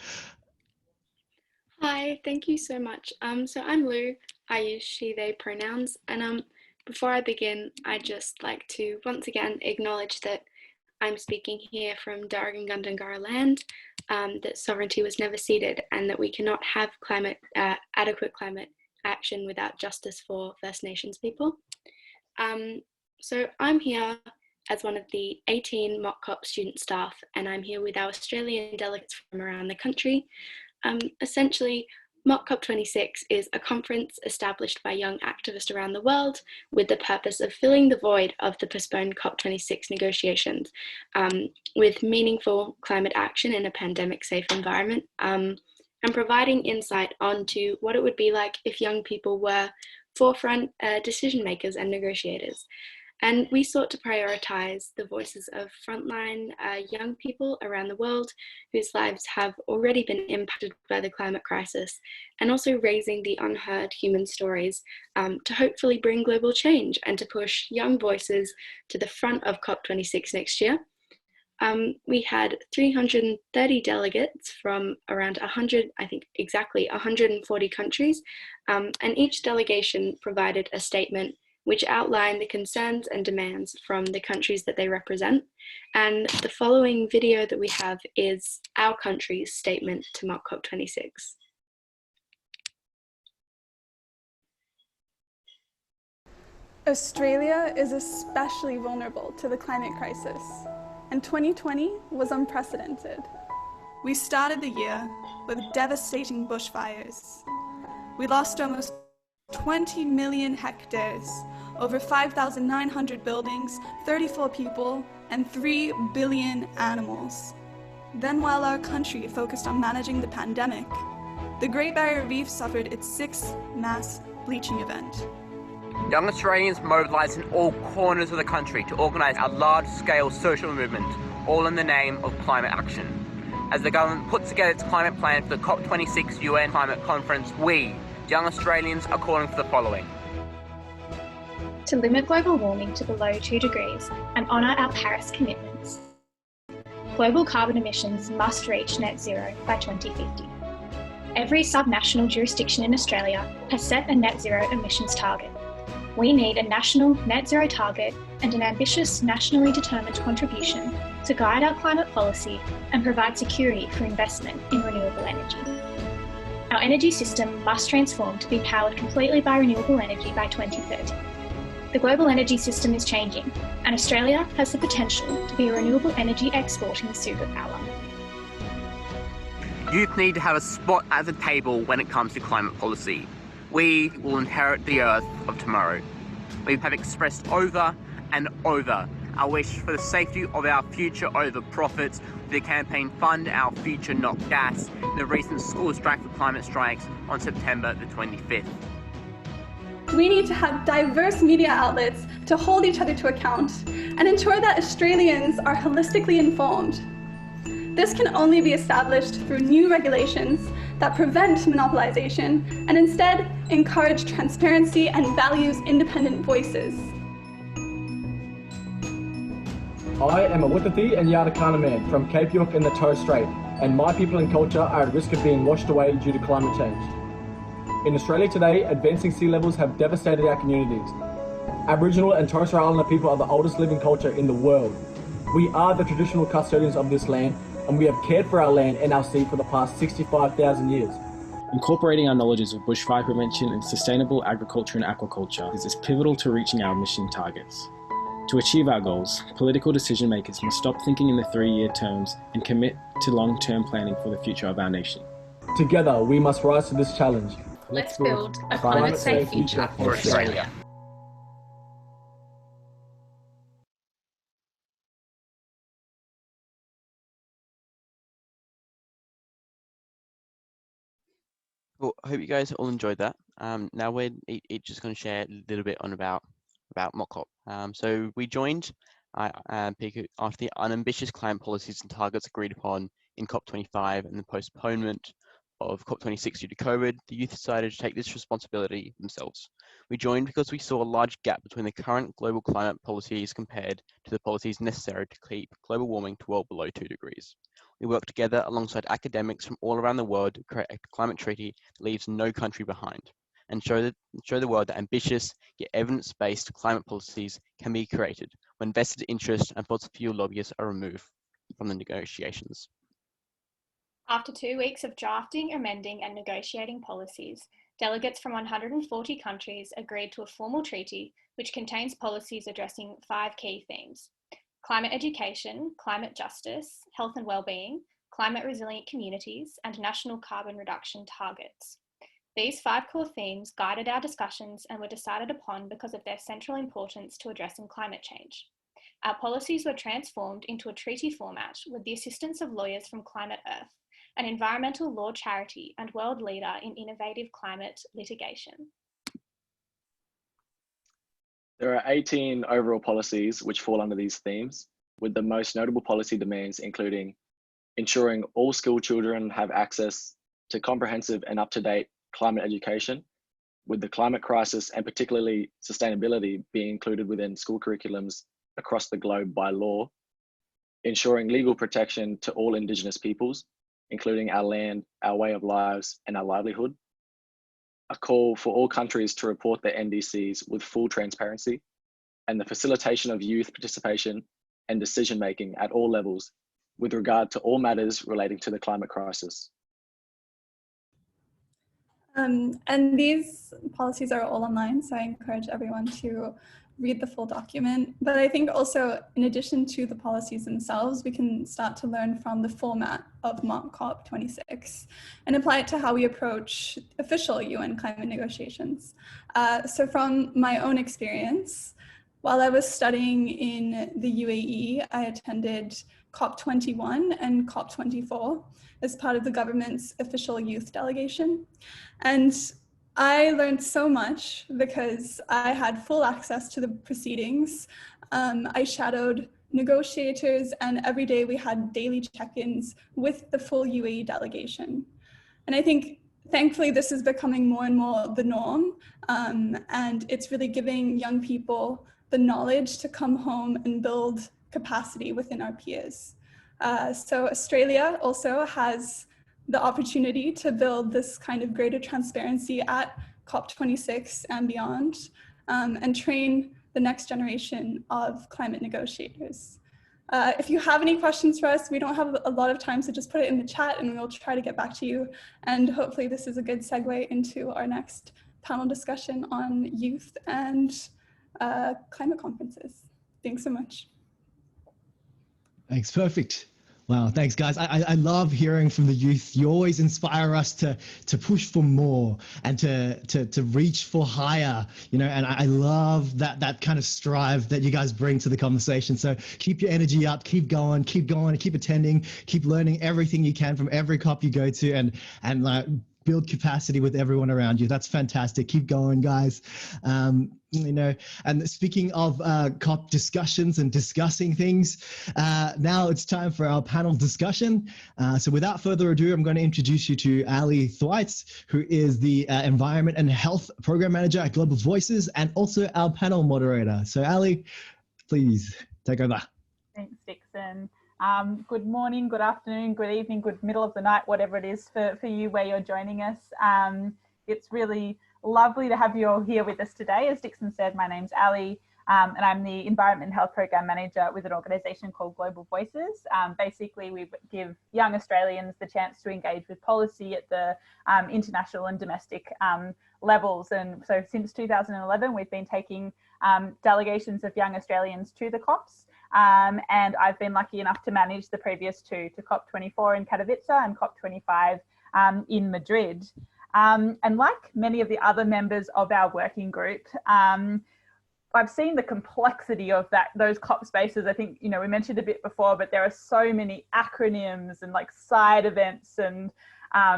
Hi, thank you so much. So I'm Lou. I use she, they pronouns. And before I begin, I'd just like to once again acknowledge that I'm speaking here from Darugin land, that sovereignty was never ceded, and that we cannot have adequate climate action without justice for First Nations people. So I'm here as one of the 18 mock COP student staff, and I'm here with our Australian delegates from around the country. Essentially, mock COP26 is a conference established by young activists around the world with the purpose of filling the void of the postponed COP26 negotiations with meaningful climate action in a pandemic-safe environment, and providing insight onto what it would be like if young people were forefront decision makers and negotiators. And we sought to prioritise the voices of frontline young people around the world whose lives have already been impacted by the climate crisis, and also raising the unheard human stories to hopefully bring global change and to push young voices to the front of COP26 next year. We had 330 delegates from around 140 countries, and each delegation provided a statement which outline the concerns and demands from the countries that they represent. And the following video that we have is our country's statement to mock COP26. Australia is especially vulnerable to the climate crisis, and 2020 was unprecedented. We started the year with devastating bushfires. We lost almost 20 million hectares, over 5,900 buildings, 34 people, and 3 billion animals. Then, while our country focused on managing the pandemic, the Great Barrier Reef suffered its 6th mass bleaching event. Young Australians mobilised in all corners of the country to organise a large-scale social movement, all in the name of climate action. As the government puts together its climate plan for the COP26 UN Climate Conference, we, young Australians, are calling for the following. To limit global warming to below 2 degrees and honour our Paris commitments. Global carbon emissions must reach net zero by 2050. Every subnational jurisdiction in Australia has set a net zero emissions target. We need a national net zero target and an ambitious nationally determined contribution to guide our climate policy and provide security for investment in renewable energy. Our energy system must transform to be powered completely by renewable energy by 2030. The global energy system is changing, and Australia has the potential to be a renewable energy exporting superpower. Youth need to have a spot at the table when it comes to climate policy. We will inherit the earth of tomorrow. We have expressed over and over our wish for the safety of our future over profits, with the campaign Fund Our Future Not Gas, in the recent school strike for climate strikes on September the 25th. We need to have diverse media outlets to hold each other to account and ensure that Australians are holistically informed. This can only be established through new regulations that prevent monopolization and instead encourage transparency and values independent voices. I am a Wuthathi and Yardakana man from Cape York in the Torres Strait, and my people and culture are at risk of being washed away due to climate change. In Australia today, advancing sea levels have devastated our communities. Aboriginal and Torres Strait Islander people are the oldest living culture in the world. We are the traditional custodians of this land, and we have cared for our land and our sea for the past 65,000 years. Incorporating our knowledges of bushfire prevention and sustainable agriculture and aquaculture is pivotal to reaching our mission targets. To achieve our goals, political decision makers must stop thinking in the 3-year terms and commit to long-term planning for the future of our nation. Together, we must rise to this challenge. Let's build a climate-safe future for Australia. Well, I hope you guys all enjoyed that. Now we're each just going to share a little bit on about MOCCOP. So we joined PICU after the unambitious climate policies and targets agreed upon in COP25 and the postponement of COP26 due to COVID. The youth decided to take this responsibility themselves. We joined because we saw a large gap between the current global climate policies compared to the policies necessary to keep global warming to well below 2 degrees. We work together alongside academics from all around the world to create a climate treaty that leaves no country behind, and show the world that ambitious yet evidence-based climate policies can be created when vested interest and fossil fuel lobbyists are removed from the negotiations. After 2 weeks of drafting, amending and negotiating policies, delegates from 140 countries agreed to a formal treaty which contains policies addressing 5 key themes: climate education, climate justice, health and well-being, climate resilient communities, and national carbon reduction targets. These 5 core themes guided our discussions and were decided upon because of their central importance to addressing climate change. Our policies were transformed into a treaty format with the assistance of lawyers from Climate Earth, an environmental law charity and world leader in innovative climate litigation. There are 18 overall policies which fall under these themes, with the most notable policy demands including ensuring all school children have access to comprehensive and up-to-date climate education, with the climate crisis and particularly sustainability being included within school curriculums across the globe by law, ensuring legal protection to all Indigenous peoples, including our land, our way of lives, and our livelihood, a call for all countries to report their NDCs with full transparency, and the facilitation of youth participation and decision-making at all levels with regard to all matters relating to the climate crisis. And these policies are all online, so I encourage everyone to read the full document. But I think also, in addition to the policies themselves, we can start to learn from the format of MOCCOP 26 and apply it to how we approach official UN climate negotiations. So from my own experience, while I was studying in the UAE, I attended COP21 and COP24 as part of the government's official youth delegation. And I learned so much because I had full access to the proceedings. I shadowed negotiators, and every day we had daily check-ins with the full UAE delegation. And I think, thankfully, this is becoming more and more the norm, and it's really giving young people the knowledge to come home and build capacity within our peers. So Australia also has the opportunity to build this kind of greater transparency at COP26 and beyond, and train the next generation of climate negotiators. If you have any questions for us, we don't have a lot of time, so just put it in the chat and we'll try to get back to you. And hopefully this is a good segue into our next panel discussion on youth and climate conferences. Thanks so much. Thanks, perfect. Wow, thanks guys. I love hearing from the youth. You always inspire us to push for more and to reach for higher, you know, and I love that kind of strive that you guys bring to the conversation. So keep your energy up, keep going, keep attending, keep learning everything you can from every COP you go to, and build capacity with everyone around you. That's fantastic. Keep going, guys. You know, and speaking of COP discussions and discussing things, now it's time for our panel discussion. So without further ado, I'm going to introduce you to Ali Thwaites, who is the Environment and Health Program Manager at Global Voices and also our panel moderator. So Ali, please take over. Thanks, Dixon. Good morning, good afternoon, good evening, good middle of the night, whatever it is for you where you're joining us. It's really lovely to have you all here with us today. As Dixon said, my name's Ali, and I'm the Environment and Health Program Manager with an organisation called Global Voices. Basically, we give young Australians the chance to engage with policy at the international and domestic levels. And so since 2011, we've been taking delegations of young Australians to the COPs. And I've been lucky enough to manage the previous two, to COP24 in Katowice and COP25 in Madrid. And like many of the other members of our working group, I've seen the complexity of those COP spaces. I think, you know, we mentioned a bit before, but there are so many acronyms and like side events and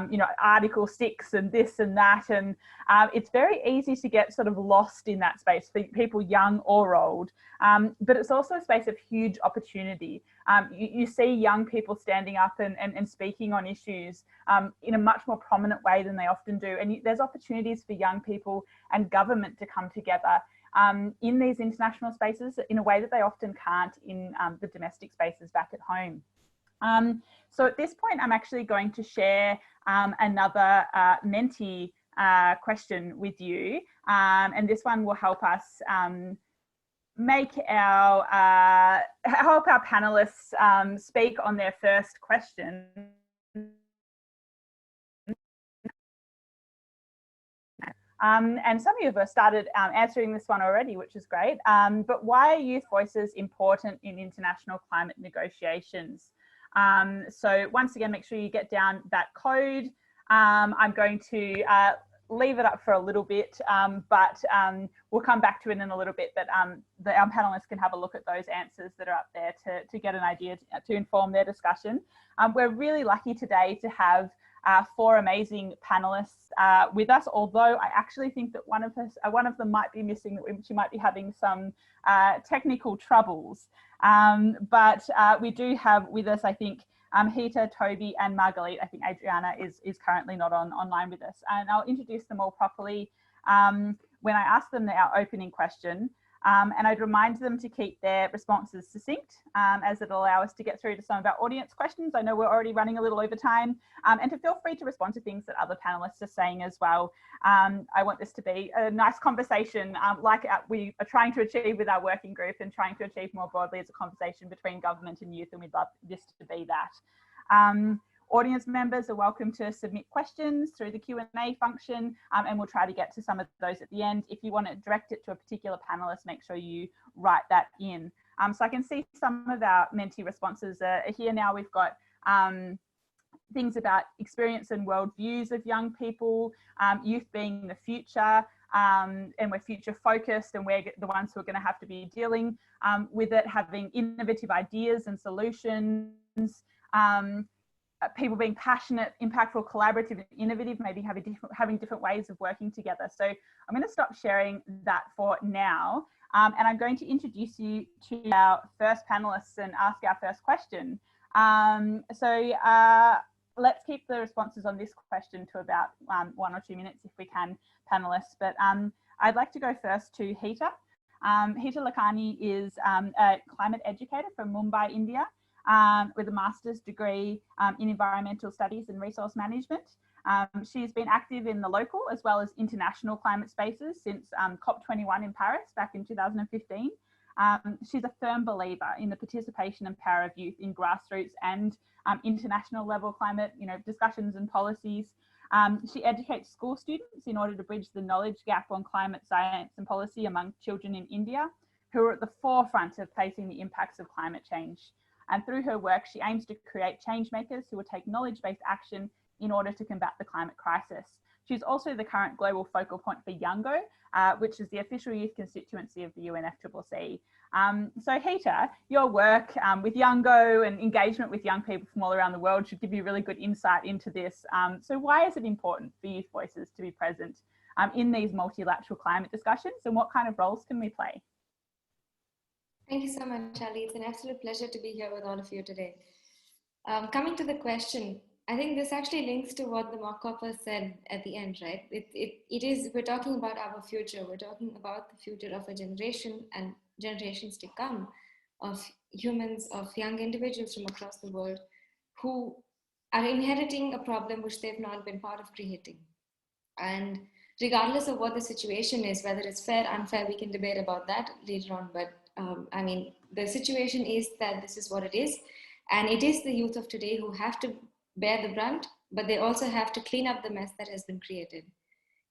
you know, Article 6 and this and that. And it's very easy to get sort of lost in that space for people young or old. But it's also a space of huge opportunity. You see young people standing up and speaking on issues in a much more prominent way than they often do. And there's opportunities for young people and government to come together in these international spaces in a way that they often can't in the domestic spaces back at home. So at this point, I'm actually going to share another Menti question with you. And this one will help us make help our panelists speak on their first question. And some of you have started answering this one already, which is great. But why are youth voices important in international climate negotiations? So once again, make sure you get down that code. I'm going to leave it up for a little bit, but we'll come back to it in a little bit, but our panelists can have a look at those answers that are up there to get an idea to inform their discussion. We're really lucky today to have 4 amazing panelists with us, although I actually think that one of them might be missing, that she might be having some technical troubles. But we do have with us, I think, Hita, Toby and Margalit. I think Adriana is currently not online with us. And I'll introduce them all properly when I ask them our opening question. And I'd remind them to keep their responses succinct, as it'll allow us to get through to some of our audience questions. I know we're already running a little over time, and to feel free to respond to things that other panelists are saying as well. I want this to be a nice conversation, like we are trying to achieve with our working group and trying to achieve more broadly as a conversation between government and youth, and we'd love this to be that. Audience members are welcome to submit questions through the Q&A function, and we'll try to get to some of those at the end. If you want to direct it to a particular panelist, make sure you write that in. So I can see some of our Menti responses are here now. We've got things about experience and worldviews of young people, youth being the future, and we're future focused, and we're the ones who are going to have to be dealing with it, having innovative ideas and solutions, people being passionate, impactful, collaborative, and innovative, maybe having different ways of working together. So I'm going to stop sharing that for now. And I'm going to introduce you to our first panelists and ask our first question. Let's keep the responses on this question to about 1 or 2 minutes if we can, panelists. But I'd like to go first to Hita. Hita Lakhani is a climate educator from Mumbai, India, with a master's degree in environmental studies and resource management. She's been active in the local as well as international climate spaces since COP21 in Paris back in 2015. She's a firm believer in the participation and power of youth in grassroots and international level climate, discussions and policies. She educates school students in order to bridge the knowledge gap on climate science and policy among children in India who are at the forefront of facing the impacts of climate change. And through her work, she aims to create change makers who will take knowledge-based action in order to combat the climate crisis. She's also the current global focal point for Youngo, which is the official youth constituency of the UNFCCC. So Hita, your work with Youngo and engagement with young people from all around the world should give you really good insight into this. So why is it important for youth voices to be present in these multilateral climate discussions, and what kind of roles can we play? Thank you so much, Ali. It's an absolute pleasure to be here with all of you today. Coming to the question, I think this actually links to what the mock-upper said at the end, right? We're talking about our future. We're talking about the future of a generation and generations to come of humans, of young individuals from across the world who are inheriting a problem which they've not been part of creating. And regardless of what the situation is, whether it's fair, unfair, we can debate about that later on. But I mean, the situation is that this is what it is. And it is the youth of today who have to bear the brunt, but they also have to clean up the mess that has been created.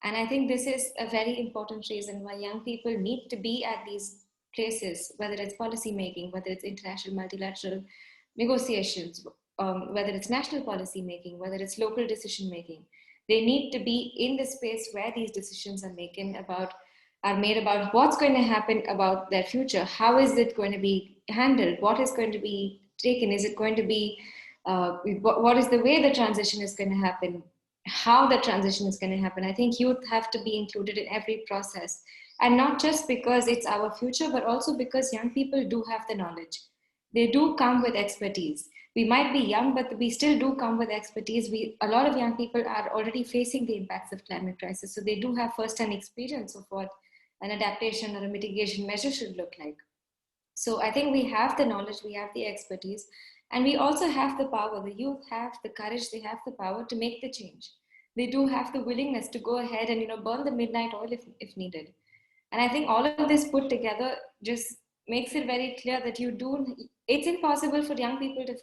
And I think this is a very important reason why young people need to be at these places, whether it's policy making, whether it's international multilateral negotiations, whether it's national policy making, whether it's local decision making. They need to be in the space where these decisions are made about what's going to happen about their future. How is it going to be handled? What is going to be taken? Is it going to be, what is the way the transition is going to happen? How the transition is going to happen? I think youth have to be included in every process. And not just because it's our future, but also because young people do have the knowledge. They do come with expertise. We might be young, but we still do come with expertise. A lot of young people are already facing the impacts of climate crisis. So they do have first-hand experience of what an adaptation or a mitigation measure should look like. So I think we have the knowledge, we have the expertise, and we also have the power. The youth have the courage, they have the power to make the change. They do have the willingness to go ahead and burn the midnight oil if needed. And I think all of this put together just makes it very clear that it's impossible for young people to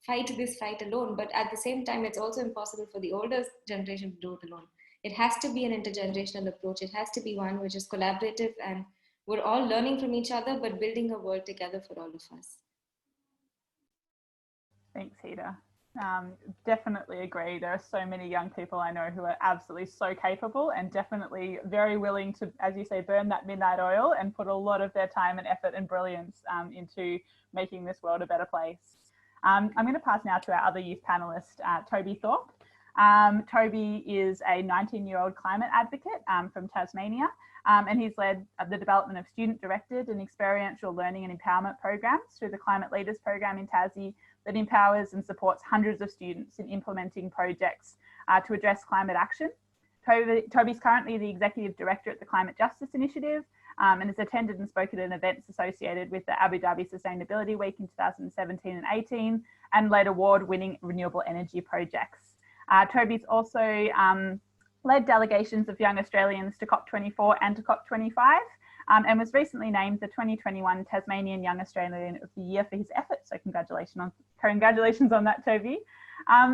fight this fight alone, but at the same time, it's also impossible for the older generation to do it alone. It has to be an intergenerational approach. It has to be one which is collaborative, and we're all learning from each other, but building a world together for all of us. Thanks, Hita. Definitely agree. There are so many young people I know who are absolutely so capable and definitely very willing to, as you say, burn that midnight oil and put a lot of their time and effort and brilliance into making this world a better place. I'm going to pass now to our other youth panelist, Toby Thorpe. Toby is a 19-year-old climate advocate from Tasmania, and he's led the development of student-directed and experiential learning and empowerment programs through the Climate Leaders program in Tassie that empowers and supports hundreds of students in implementing projects to address climate action. Toby's currently the Executive Director at the Climate Justice Initiative and has attended and spoken at events associated with the Abu Dhabi Sustainability Week in 2017 and 18 and led award-winning renewable energy projects. Toby's also led delegations of young Australians to COP24 and to COP25 and was recently named the 2021 Tasmanian Young Australian of the Year for his efforts. So congratulations on that, Toby.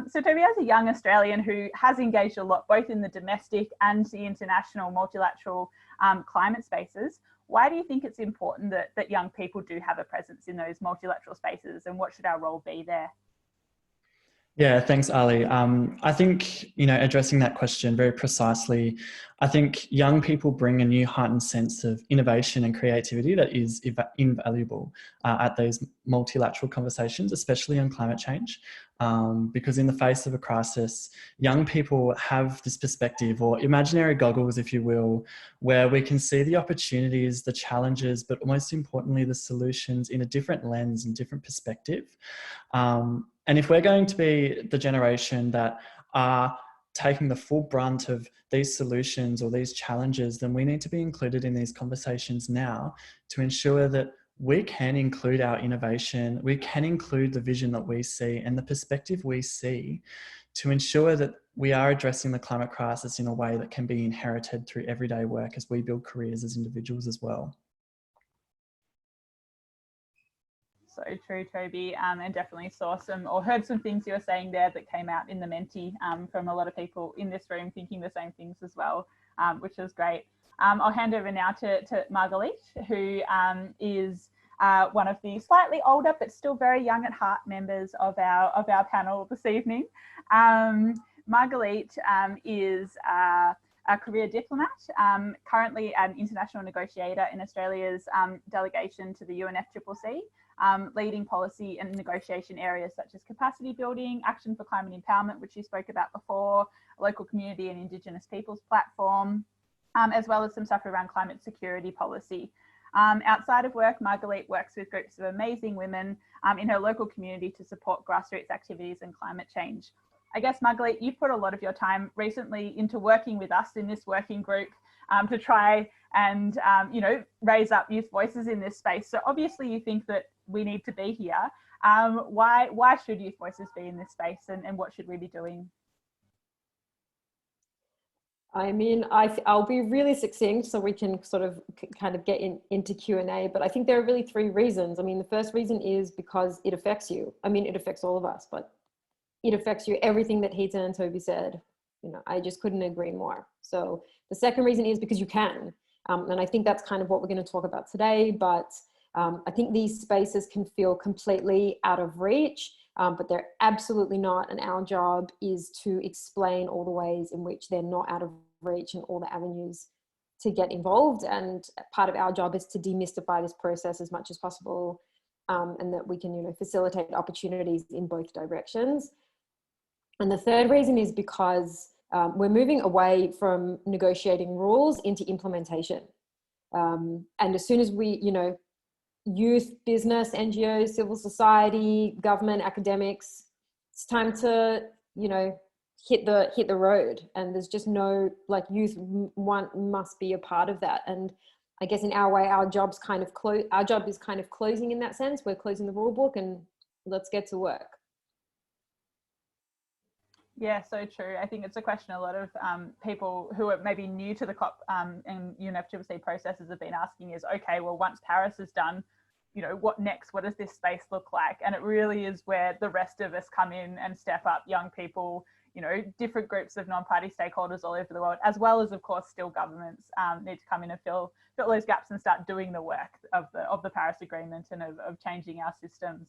So Toby, as a young Australian who has engaged a lot, both in the domestic and the international multilateral climate spaces, why do you think it's important that young people do have a presence in those multilateral spaces, and what should our role be there? Yeah, thanks, Ali. I think, addressing that question very precisely, I think young people bring a new heightened sense of innovation and creativity that is invaluable at these multilateral conversations, especially on climate change. Because in the face of a crisis, young people have this perspective, or imaginary goggles, if you will, where we can see the opportunities, the challenges, but most importantly, the solutions in a different lens and different perspective. And if we're going to be the generation that are taking the full brunt of these solutions or these challenges, then we need to be included in these conversations now to ensure that we can include our innovation, we can include the vision that we see and the perspective we see to ensure that we are addressing the climate crisis in a way that can be inherited through everyday work as we build careers as individuals as well. So true, Toby, and definitely heard some things you were saying there that came out in the Menti from a lot of people in this room thinking the same things as well, which is great. I'll hand over now to Margalit, who is one of the slightly older but still very young at heart members of our panel this evening. Margalit is a career diplomat, currently an international negotiator in Australia's delegation to the UNFCCC, leading policy and negotiation areas such as capacity building, action for climate empowerment, which you spoke about before, local community and Indigenous peoples platform, as well as some stuff around climate security policy. Outside of work, Margalit works with groups of amazing women in her local community to support grassroots activities and climate change. I guess, Margalit, you've put a lot of your time recently into working with us in this working group to try and, you know, raise up youth voices in this space. So obviously you think that we need to be here. Why should youth voices be in this space, and what should we be doing? I mean, I'll be really succinct so we can sort of kind of get into Q&A, but I think there are really three reasons. I mean, the first reason is because it affects you. I mean, it affects all of us, but it affects you. Everything that Heather and Toby said, you know, I just couldn't agree more. So the second reason is because you can. And I think that's kind of what we're going to talk about today, but I think these spaces can feel completely out of reach, but they're absolutely not. And our job is to explain all the ways in which they're not out of reach and all the avenues to get involved. And part of our job is to demystify this process as much as possible, and that we can, you know, facilitate opportunities in both directions. And the third reason is because we're moving away from negotiating rules into implementation. And as soon as we, you know, youth, business, NGOs, civil society, government, academics, it's time to, you know, hit the road. And there's just no, like, youth must be a part of that. And I guess in our way, our job is kind of closing in that sense. We're closing the rule book and let's get to work. Yeah, so true. I think it's a question a lot of people who are maybe new to the COP and UNFCCC processes have been asking is, okay, well, once Paris is done, you know, what next? What does this space look like? And it really is where the rest of us come in and step up, young people, you know, different groups of non-party stakeholders all over the world, as well as, of course, still governments need to come in and fill those gaps and start doing the work of the Paris Agreement and of changing our systems.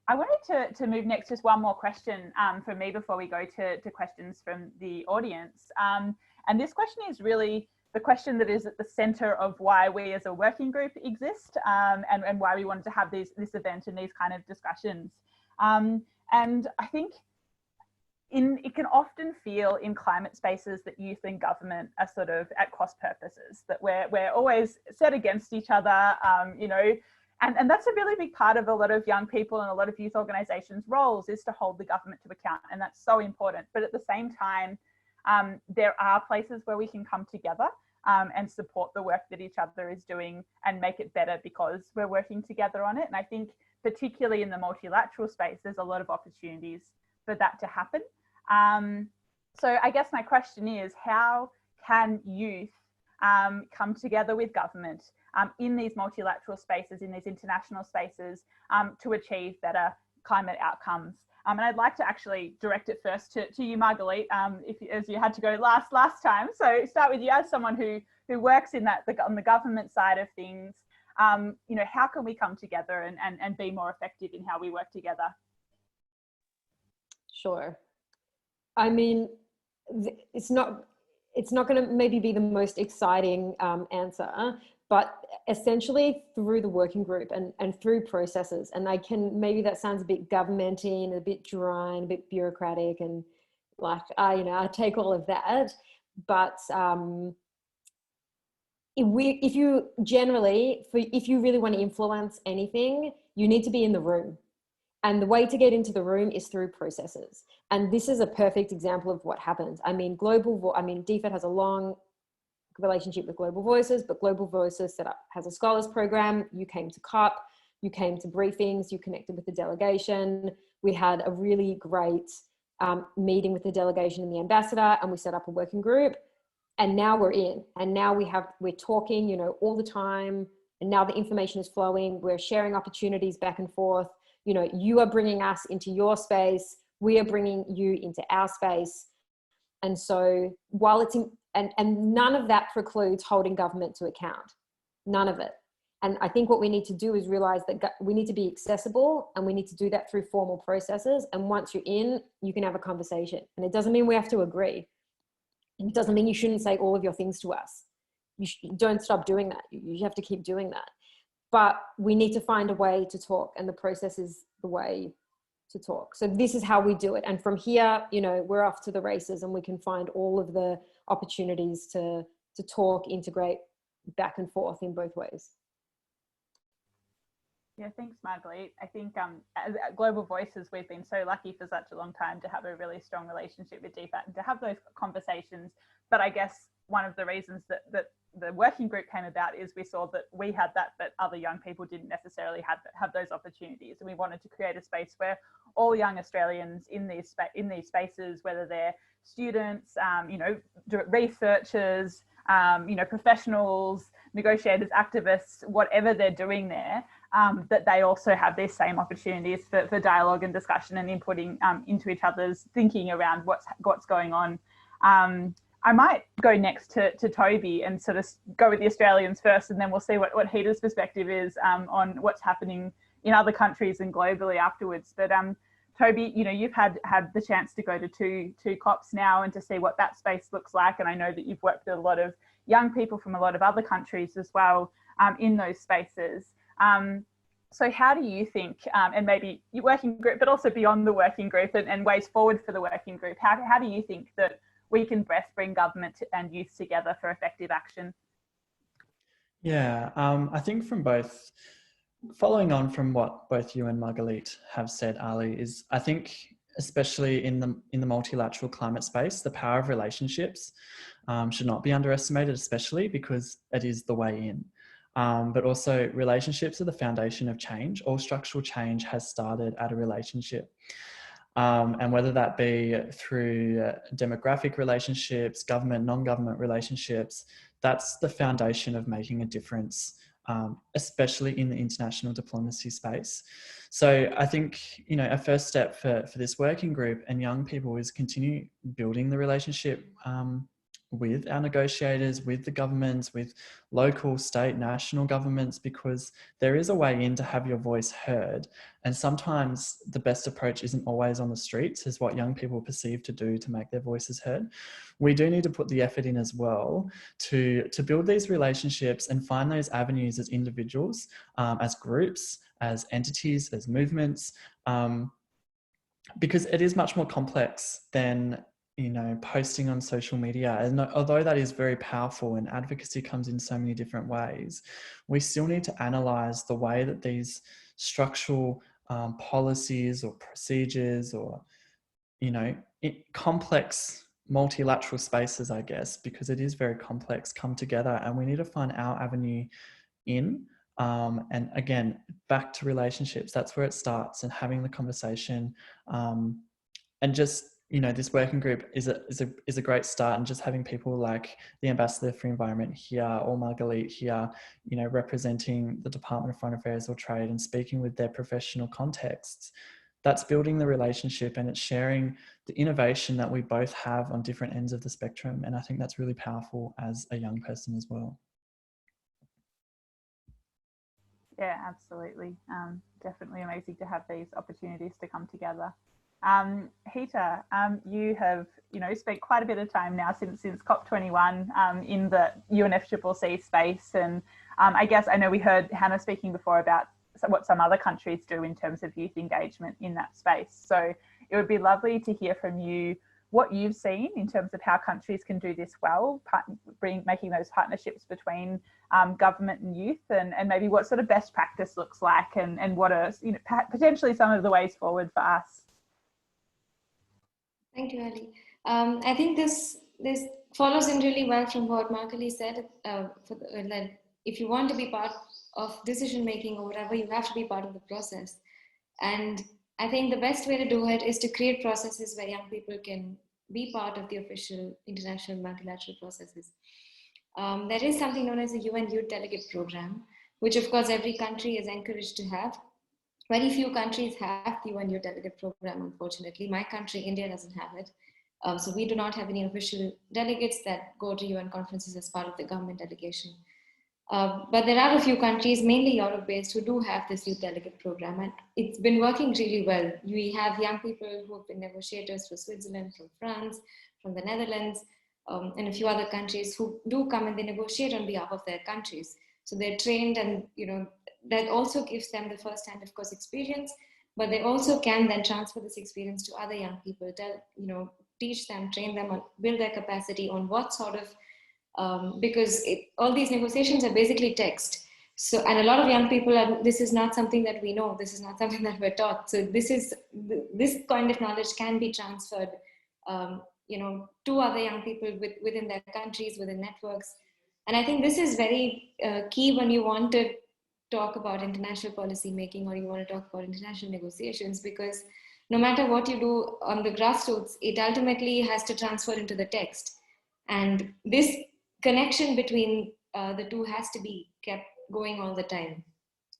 I wanted to move next, just one more question from me before we go to questions from the audience. And this question is really the question that is at the center of why we as a working group exist, and why we wanted to have this event and these kind of discussions. And I think it can often feel in climate spaces that youth and government are sort of at cross purposes, that we're always set against each other, you know. And that's a really big part of a lot of young people and a lot of youth organisations' roles, is to hold the government to account, and that's so important. But at the same time, there are places where we can come together and support the work that each other is doing and make it better because we're working together on it. And I think particularly in the multilateral space, there's a lot of opportunities for that to happen. So I guess my question is, how can youth come together with government in these multilateral spaces, in these international spaces, to achieve better climate outcomes? And I'd like to actually direct it first to you, Margalit, as you had to go last time. So start with you as someone who works in on the government side of things. You know, how can we come together and be more effective in how we work together? Sure. I mean, it's not going to maybe be the most exciting answer, but essentially through the working group and through processes. And maybe that sounds a bit governmenty and a bit dry and a bit bureaucratic, and like, you know, I take all of that. But if you really want to influence anything, you need to be in the room. And the way to get into the room is through processes. And this is a perfect example of what happens. I mean, DFAT has a long relationship with Global Voices, but Global Voices has a scholars program. You came to COP, you came to briefings, you connected with the delegation. We had a really great meeting with the delegation and the ambassador, and we set up a working group. And now we're in, and now we're talking, you know, all the time. And now the information is flowing. We're sharing opportunities back and forth. You know, you are bringing us into your space. We are bringing you into our space. And so while and none of that precludes holding government to account, none of it. And I think what we need to do is realize that we need to be accessible, and we need to do that through formal processes. And once you're in, you can have a conversation. And it doesn't mean we have to agree. It doesn't mean you shouldn't say all of your things to us. Don't stop doing that. You have to keep doing that. But we need to find a way to talk, and the process is the way to talk. So this is how we do it. And from here, you know, we're off to the races, and we can find all of the opportunities to talk, integrate back and forth in both ways. Yeah, thanks, Margalit. I think as Global Voices, we've been so lucky for such a long time to have a really strong relationship with DFAT and to have those conversations. But I guess one of the reasons that the working group came about is we saw that we had that, but other young people didn't necessarily have those opportunities. And we wanted to create a space where all young Australians in these spaces, whether they're students, you know, researchers, you know, professionals, negotiators, activists, whatever they're doing there, that they also have these same opportunities for dialogue and discussion and inputting into each other's thinking around what's going on. I might go next to Toby and sort of go with the Australians first, and then we'll see what Hita's perspective is on what's happening in other countries and globally afterwards. But Toby, you know, you've had the chance to go to two COPs now and to see what that space looks like. And I know that you've worked with a lot of young people from a lot of other countries as well in those spaces. So how do you think, and maybe your working group, but also beyond the working group and ways forward for the working group, how do you think that we can best bring government and youth together for effective action? Yeah, I think following on from what both you and Margalit have said, Ali, is I think especially in the multilateral climate space, the power of relationships should not be underestimated, especially because it is the way in. But also relationships are the foundation of change. All structural change has started at a relationship. And whether that be through demographic relationships, government, non-government relationships, that's the foundation of making a difference, especially in the international diplomacy space. So I think, you know, a first step for this working group and young people is continue building the relationship with our negotiators, with the governments, with local, state, national governments, because there is a way in to have your voice heard. And sometimes the best approach isn't always on the streets, is what young people perceive to do to make their voices heard. We do need to put the effort in as well to build these relationships and find those avenues as individuals, as groups, as entities, as movements, because it is much more complex than, you know, posting on social media. And although that is very powerful and advocacy comes in so many different ways, we still need to analyze the way that these structural policies or procedures or, you know, complex multilateral spaces, I guess, because it is very complex, come together, and we need to find our avenue in. And again, back to relationships, that's where it starts, and having the conversation, and just, you know, this working group is a great start, and just having people like the Ambassador for Environment here or Margalit here, you know, representing the Department of Foreign Affairs or Trade and speaking with their professional contexts, that's building the relationship, and it's sharing the innovation that we both have on different ends of the spectrum. And I think that's really powerful as a young person as well. Yeah, absolutely. Definitely amazing to have these opportunities to come together. Hita, you have, you know, spent quite a bit of time now since COP21 in the UNFCCC space, and I guess I know we heard Hannah speaking before about what some other countries do in terms of youth engagement in that space. So it would be lovely to hear from you what you've seen in terms of how countries can do this well, making those partnerships between government and youth, and maybe what sort of best practice looks like, and what are, you know, potentially some of the ways forward for us. Thank you, Ali. I think this follows in really well from what Margalit said. That if you want to be part of decision making or whatever, you have to be part of the process. And I think the best way to do it is to create processes where young people can be part of the official international multilateral processes. There is something known as the UN Youth Delegate Program, which of course every country is encouraged to have. Very few countries have the UN Youth Delegate Program, unfortunately. My country, India, doesn't have it. So we do not have any official delegates that go to UN conferences as part of the government delegation. But there are a few countries, mainly Europe-based, who do have this youth delegate program, and it's been working really well. We have young people who have been negotiators from Switzerland, from France, from the Netherlands, and a few other countries who do come and they negotiate on behalf of their countries. So they're trained, and that also gives them the first-hand, of course, experience. But they also can then transfer this experience to other young people, teach them, train them, build their capacity on what sort of because all these negotiations are basically text. So, and a lot of young people this is not something that we know. This is not something that we're taught. So this kind of knowledge can be transferred, to other young people within their countries, within networks. And I think this is very key when you want to talk about international policy making, or you want to talk about international negotiations, because no matter what you do on the grassroots, it ultimately has to transfer into the text. And this connection between the two has to be kept going all the time.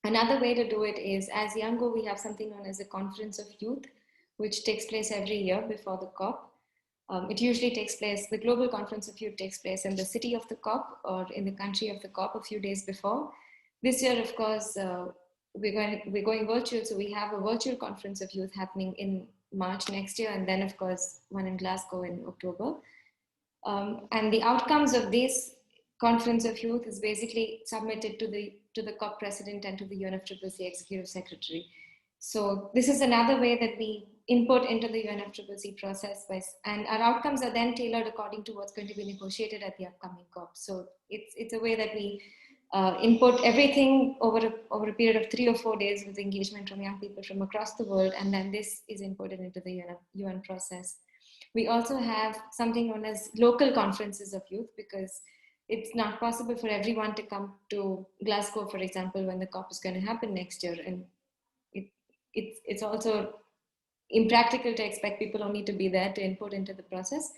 Another way to do it is, as Yango, we have something known as a Conference of Youth, which takes place every year before the COP. It usually takes place, the Global Conference of Youth takes place in the city of the COP or in the country of the COP a few days before. This year, of course, we're going virtual, so we have a virtual Conference of Youth happening in March next year, and then, of course, one in Glasgow in October. And the outcomes of this Conference of Youth is basically submitted to the COP president and to the UNFCCC Executive Secretary. So this is another way that we input into the UNFCCC process, and our outcomes are then tailored according to what's going to be negotiated at the upcoming COP. So it's a way that we input everything over a period of 3 or 4 days with engagement from young people from across the world, and then this is inputted into the UN process. We also have something known as local conferences of youth, because it's not possible for everyone to come to Glasgow, for example, when the COP is going to happen next year. And it's also impractical to expect people only to be there to input into the process,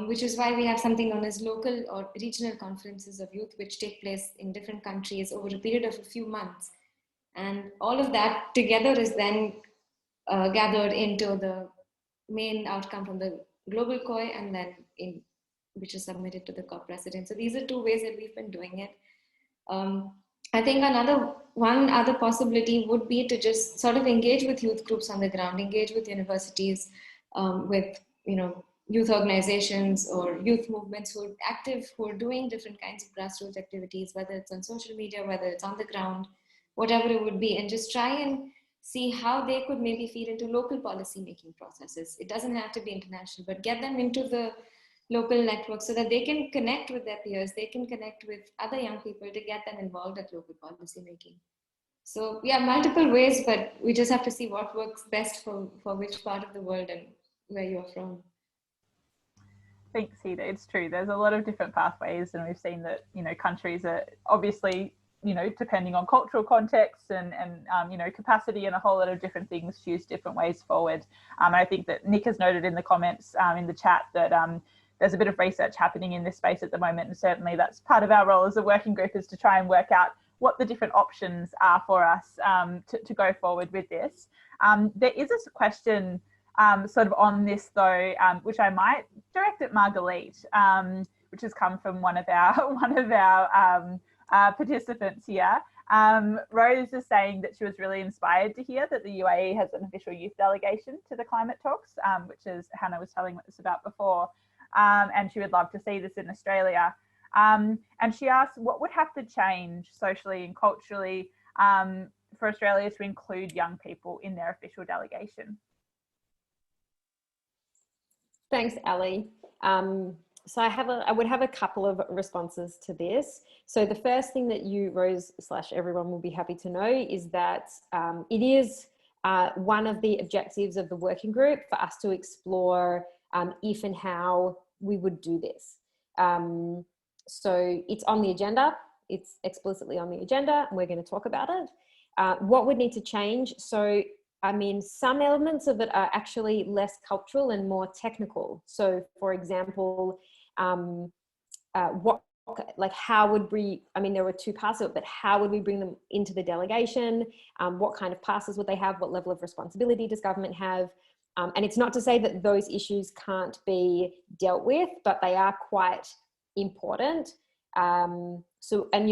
which is why we have something known as local or regional conferences of youth, which take place in different countries over a period of a few months. And all of that together is then gathered into the main outcome from the global COI, and then which is submitted to the COP president. So these are 2 ways that we've been doing it. I think one other possibility would be to just sort of engage with youth groups on the ground, engage with universities, with youth organizations or youth movements who are active, who are doing different kinds of grassroots activities, whether it's on social media, whether it's on the ground, whatever it would be, and just try and see how they could maybe feed into local policy making processes. It doesn't have to be international, but get them into the local network so that they can connect with their peers, they can connect with other young people to get them involved at local policy making. So yeah, multiple ways, but we just have to see what works best for which part of the world and where you're from. Thanks, Hida. It's true. There's a lot of different pathways, and we've seen that, countries are obviously, depending on cultural context and capacity and a whole lot of different things, choose different ways forward. I think that Nick has noted in the comments in the chat that there's a bit of research happening in this space at the moment, and certainly that's part of our role as a working group, is to try and work out what the different options are for us to go forward with this. There is a question sort of on this though, which I might direct at Margalit, which has come from one of our participants here. Rose is saying that she was really inspired to hear that the UAE has an official youth delegation to the climate talks, which is Hannah was telling us about before, and she would love to see this in Australia. And she asked what would have to change socially and culturally for Australia to include young people in their official delegation. Thanks, Ali. So I would have a couple of responses to this. So the first thing that you, Rose / everyone, will be happy to know is that it is one of the objectives of the working group for us to explore if and how we would do this. So it's on the agenda. It's explicitly on the agenda, and we're going to talk about it. What would need to change? So I mean, some elements of it are actually less cultural and more technical. So for example, how would we, I mean, there were 2 parts of it, but how would we bring them into the delegation? What kind of passes would they have? What level of responsibility does government have? And it's not to say that those issues can't be dealt with, but they are quite important. So, and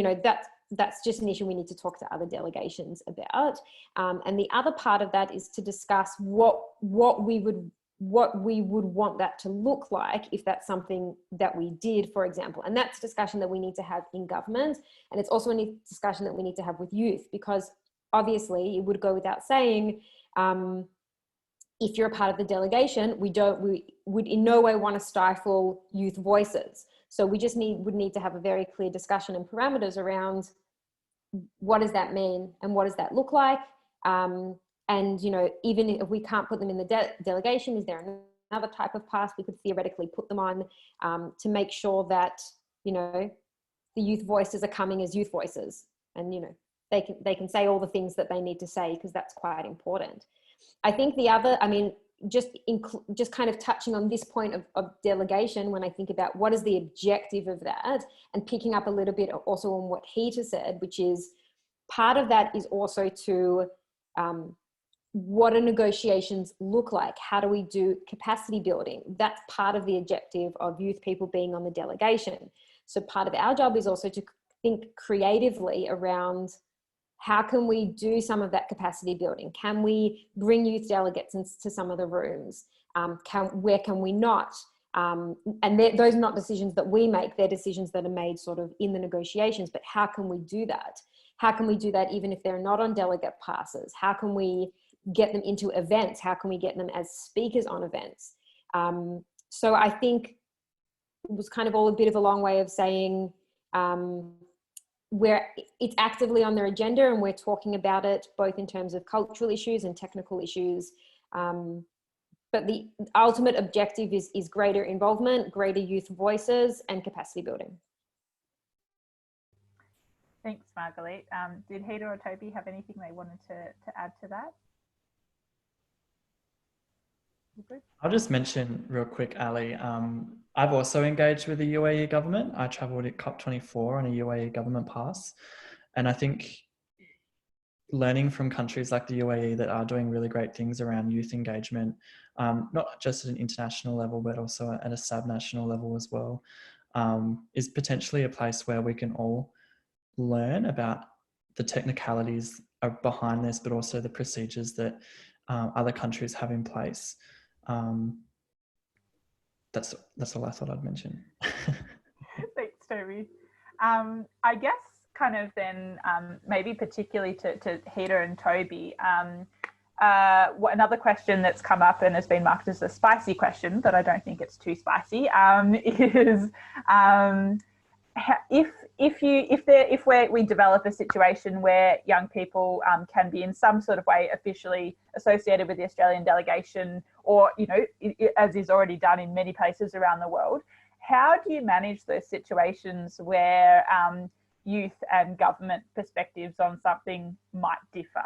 that's just an issue we need to talk to other delegations about. And the other part of that is to discuss what we would want that to look like if that's something that we did, for example. And that's a discussion that we need to have in government. And it's also a discussion that we need to have with youth, because obviously it would go without saying, if you're a part of the delegation, we would in no way want to stifle youth voices. So we just would need to have a very clear discussion and parameters around what does that mean and what does that look like? And, even if we can't put them in the delegation, is there another type of pass we could theoretically put them on to make sure that, the youth voices are coming as youth voices, and, they can say all the things that they need to say, because that's quite important. I think the other, just kind of touching on this point of delegation, when I think about what is the objective of that, and picking up a little bit also on what Heeta said, which is part of that is also to what do negotiations look like? How do we do capacity building? That's part of the objective of youth people being on the delegation. So part of our job is also to think creatively around how can we do some of that capacity building? Can we bring youth delegates into some of the rooms? Where can we not? And those are not decisions that we make, they're decisions that are made sort of in the negotiations, but how can we do that? How can we do that even if they're not on delegate passes? How can we get them into events? How can we get them as speakers on events? So I think it was kind of all a bit of a long way of saying, where it's actively on their agenda, and we're talking about it both in terms of cultural issues and technical issues. But the ultimate objective is greater involvement, greater youth voices, and capacity building. Thanks, Margaret. Did Heeta or Toby have anything they wanted to add to that? I'll just mention real quick, Ali. I've also engaged with the UAE government. I travelled at COP24 on a UAE government pass. And I think learning from countries like the UAE that are doing really great things around youth engagement, not just at an international level, but also at a subnational level as well, is potentially a place where we can all learn about the technicalities behind this, but also the procedures that other countries have in place. That's all I thought I'd mention. Thanks, Toby. I guess kind of then maybe particularly to Heeta and Toby, another question that's come up and has been marked as a spicy question, but I don't think it's too spicy, is if we develop a situation where young people can be in some sort of way officially associated with the Australian delegation, or as is already done in many places around the world, how do you manage those situations where youth and government perspectives on something might differ?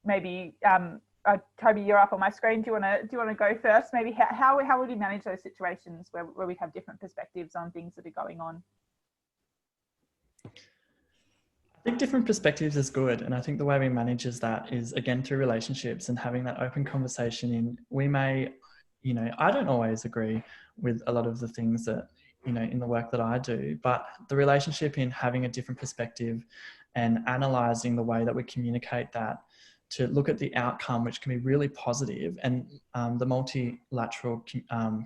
Maybe Toby, you're up on my screen. Do you want to go first? Maybe how would you manage those situations where we have different perspectives on things that are going on? I think different perspectives is good, and I think the way we manage that is again through relationships and having that open conversation. We may, I don't always agree with a lot of the things that in the work that I do, but the relationship in having a different perspective and analysing the way that we communicate that to look at the outcome, which can be really positive. And the multilateral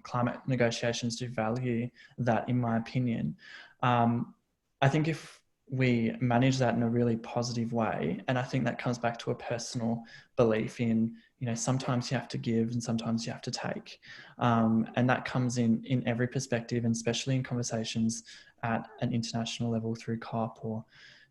climate negotiations do value that, in my opinion. I think if we manage that in a really positive way, and I think that comes back to a personal belief in, sometimes you have to give and sometimes you have to take. And that comes in every perspective, and especially in conversations at an international level through COP or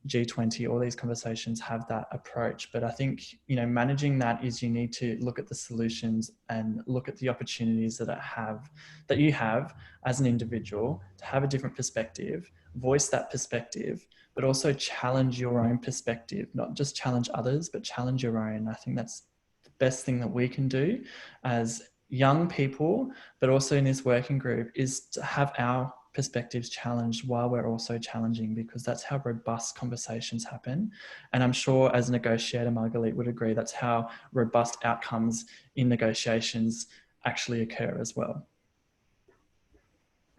G20, all these conversations have that approach. But I think, managing that is you need to look at the solutions and look at the opportunities that you have as an individual to have a different perspective, voice that perspective, but also challenge your own perspective, not just challenge others, but challenge your own. I think that's the best thing that we can do as young people, but also in this working group, is to have our perspectives challenged while we're also challenging, because that's how robust conversations happen. And I'm sure as a negotiator, Margaret would agree, that's how robust outcomes in negotiations actually occur as well.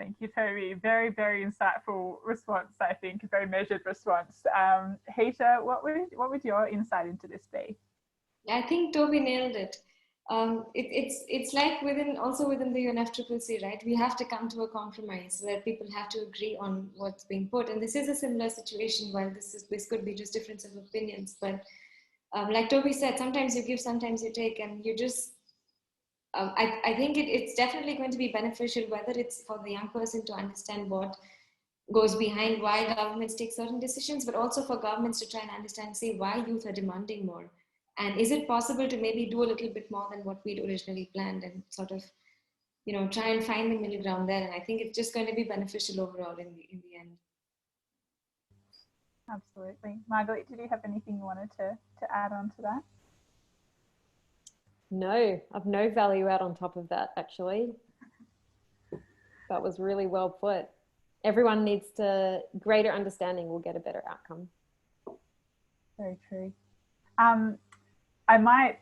Thank you, Toby. Very, very insightful response, I think, a very measured response. Hita, what would your insight into this be? I think Toby nailed it. It's like also within the UNFCCC, right? We have to come to a compromise where people have to agree on what's being put. And this is a similar situation. While this could be just difference of opinions, but like Toby said, sometimes you give, sometimes you take, and you just. I think it's definitely going to be beneficial, whether it's for the young person to understand what goes behind why governments take certain decisions, but also for governments to try and understand, say, why youth are demanding more. And is it possible to maybe do a little bit more than what we'd originally planned, and sort of, try and find the middle ground there. And I think it's just going to be beneficial overall in the end. Absolutely. Margaret, did you have anything you wanted to add on to that? No, I've no value add on top of that, actually. That was really well put. Everyone needs greater understanding will get a better outcome. Very true. I might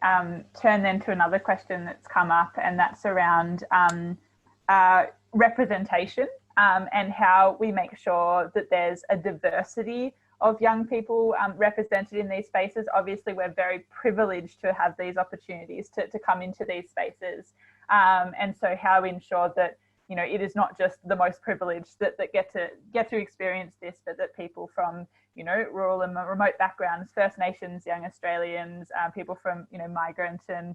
turn then to another question that's come up, and that's around representation and how we make sure that there's a diversity of young people represented in these spaces. Obviously, we're very privileged to have these opportunities to come into these spaces. And so how we ensure that, it is not just the most privileged that get to experience this, but that people from, rural and remote backgrounds, First Nations, young Australians, people from, migrant and,